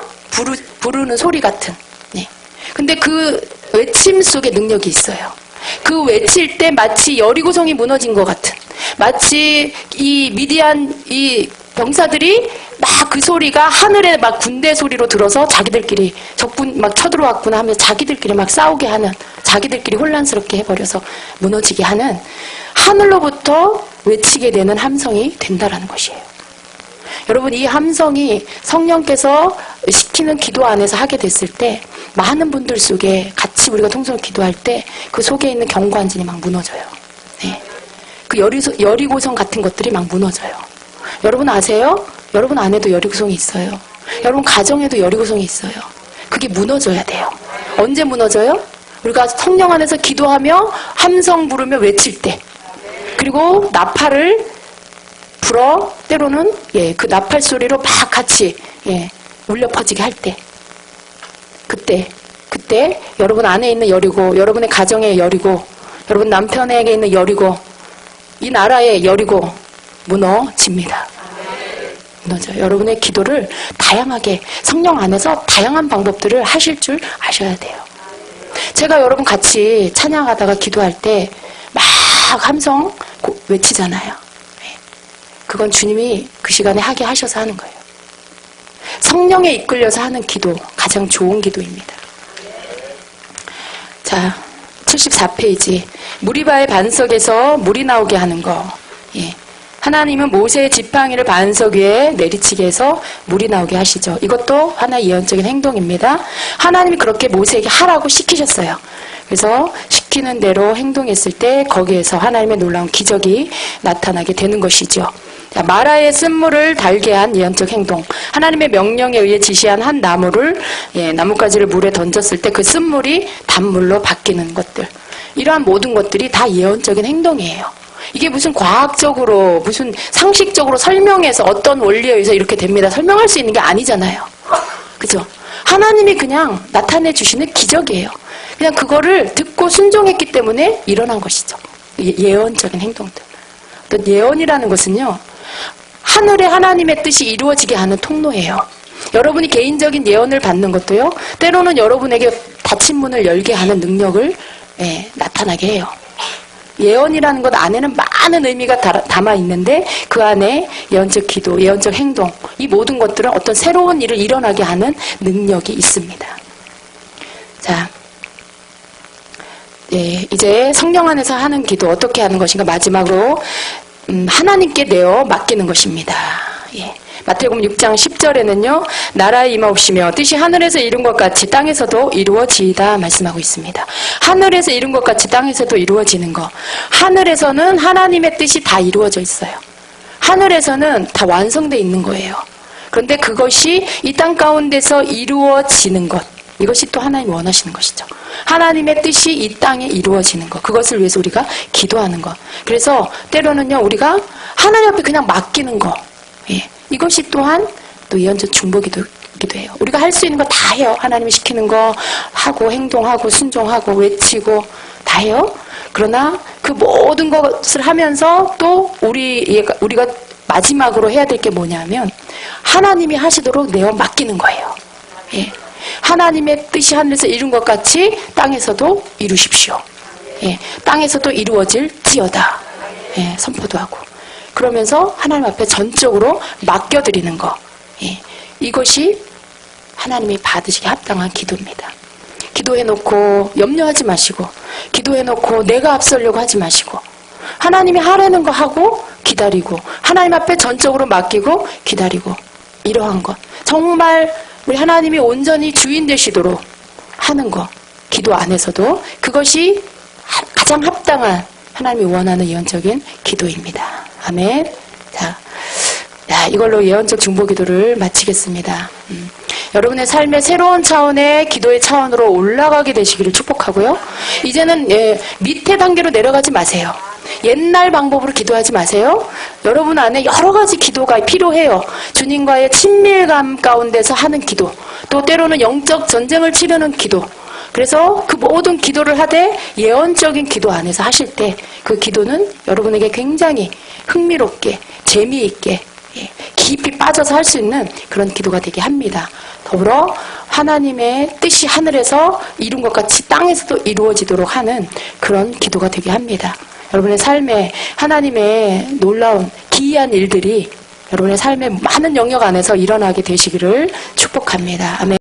부르는 소리 같은. 네. 근데 그 외침 속에 능력이 있어요. 그 외칠 때 마치 여리고성이 무너진 것 같은, 마치 이 미디안 이 병사들이 막 그 소리가 하늘에 막 군대 소리로 들어서 자기들끼리 적군 막 쳐들어왔구나 하면서 자기들끼리 막 싸우게 하는, 자기들끼리 혼란스럽게 해버려서 무너지게 하는, 하늘로부터 외치게 되는 함성이 된다라는 것이에요. 여러분, 이 함성이 성령께서 시키는 기도 안에서 하게 됐을 때 많은 분들 속에 같이 우리가 통성을 기도할 때 그 속에 있는 경관진이 막 무너져요. 네. 그 여리고성 같은 것들이 막 무너져요. 여러분 아세요? 여러분 안에도 여리고성이 있어요. 여러분 가정에도 여리고성이 있어요. 그게 무너져야 돼요. 언제 무너져요? 우리가 성령 안에서 기도하며 함성 부르며 외칠 때, 그리고 나팔을 불어 때로는, 예, 그 나팔 소리로 막 같이, 예, 울려 퍼지게 할 때, 그때 여러분 안에 있는 여리고, 여러분의 가정의 여리고, 여러분 남편에게 있는 여리고, 이 나라의 여리고 무너집니다. 무너져요. 여러분의 기도를 다양하게 성령 안에서 다양한 방법들을 하실 줄 아셔야 돼요. 제가 여러분 같이 찬양하다가 기도할 때 막 함성 외치잖아요. 그건 주님이 그 시간에 하게 하셔서 하는 거예요. 성령에 이끌려서 하는 기도, 가장 좋은 기도입니다. 자, 74페이지. 무리바의 반석에서 물이 나오게 하는 거. 예. 하나님은 모세의 지팡이를 반석 위에 내리치게 해서 물이 나오게 하시죠. 이것도 하나의 예언적인 행동입니다. 하나님이 그렇게 모세에게 하라고 시키셨어요. 그래서 시키는 대로 행동했을 때 거기에서 하나님의 놀라운 기적이 나타나게 되는 것이죠. 자, 마라의 쓴물을 달게 한 예언적 행동. 하나님의 명령에 의해 지시한 한 나무를, 예, 나뭇가지를 물에 던졌을 때 그 쓴물이 단물로 바뀌는 것들. 이러한 모든 것들이 다 예언적인 행동이에요. 이게 무슨 과학적으로, 무슨 상식적으로 설명해서 어떤 원리에 의해서 이렇게 됩니다. 설명할 수 있는 게 아니잖아요. 그죠? 하나님이 그냥 나타내 주시는 기적이에요. 그냥 그거를 듣고 순종했기 때문에 일어난 것이죠. 예언적인 행동들. 어떤 예언이라는 것은요, 하늘에 하나님의 뜻이 이루어지게 하는 통로예요. 여러분이 개인적인 예언을 받는 것도요, 때로는 여러분에게 닫힌 문을 열게 하는 능력을 나타나게 해요. 예언이라는 것 안에는 많은 의미가 담아 있는데 그 안에 예언적 기도, 예언적 행동, 이 모든 것들은 어떤 새로운 일을 일어나게 하는 능력이 있습니다. 자, 이제 성령 안에서 하는 기도 어떻게 하는 것인가? 마지막으로 하나님께 내어 맡기는 것입니다. 마태복음 6장 10절에는요. 나라에 임하옵시며 뜻이 하늘에서 이룬 것 같이 땅에서도 이루어지이다 말씀하고 있습니다. 하늘에서 이룬 것 같이 땅에서도 이루어지는 것. 하늘에서는 하나님의 뜻이 다 이루어져 있어요. 하늘에서는 다 완성되어 있는 거예요. 그런데 그것이 이 땅 가운데서 이루어지는 것. 이것이 또 하나님 원하시는 것이죠. 하나님의 뜻이 이 땅에 이루어지는 것. 그것을 위해서 우리가 기도하는 것. 그래서 때로는요. 우리가 하나님 앞에 그냥 맡기는 것. 이것이 또한 또 예언적 중보기도이기도 해요. 우리가 할 수 있는 거 다 해요. 하나님이 시키는 거 하고 행동하고 순종하고 외치고 다 해요. 그러나 그 모든 것을 하면서 또 우리가 마지막으로 해야 될 게 뭐냐면 하나님이 하시도록 내어 맡기는 거예요. 하나님의 뜻이 하늘에서 이룬 것 같이 땅에서도 이루십시오. 땅에서도 이루어질지어다. 선포도 하고. 그러면서 하나님 앞에 전적으로 맡겨드리는 것. 이것이 하나님이 받으시기 합당한 기도입니다. 기도해놓고 염려하지 마시고, 기도해놓고 내가 앞서려고 하지 마시고, 하나님이 하라는 거 하고 기다리고, 하나님 앞에 전적으로 맡기고 기다리고, 이러한 것. 정말 우리 하나님이 온전히 주인 되시도록 하는 것. 기도 안에서도 그것이 가장 합당한 하나님이 원하는 예언적인 기도입니다. 아멘. 자, 이걸로 예언적 중보기도를 마치겠습니다. 여러분의 삶의 새로운 차원의 기도의 차원으로 올라가게 되시기를 축복하고요. 이제는 밑에 단계로 내려가지 마세요. 옛날 방법으로 기도하지 마세요. 여러분 안에 여러 가지 기도가 필요해요. 주님과의 친밀감 가운데서 하는 기도, 또 때로는 영적 전쟁을 치르는 기도. 그래서 그 모든 기도를 하되 예언적인 기도 안에서 하실 때 그 기도는 여러분에게 굉장히 흥미롭게, 재미있게, 깊이 빠져서 할 수 있는 그런 기도가 되게 합니다. 더불어 하나님의 뜻이 하늘에서 이룬 것 같이 땅에서도 이루어지도록 하는 그런 기도가 되게 합니다. 여러분의 삶에 하나님의 놀라운 기이한 일들이 여러분의 삶의 많은 영역 안에서 일어나게 되시기를 축복합니다. 아멘.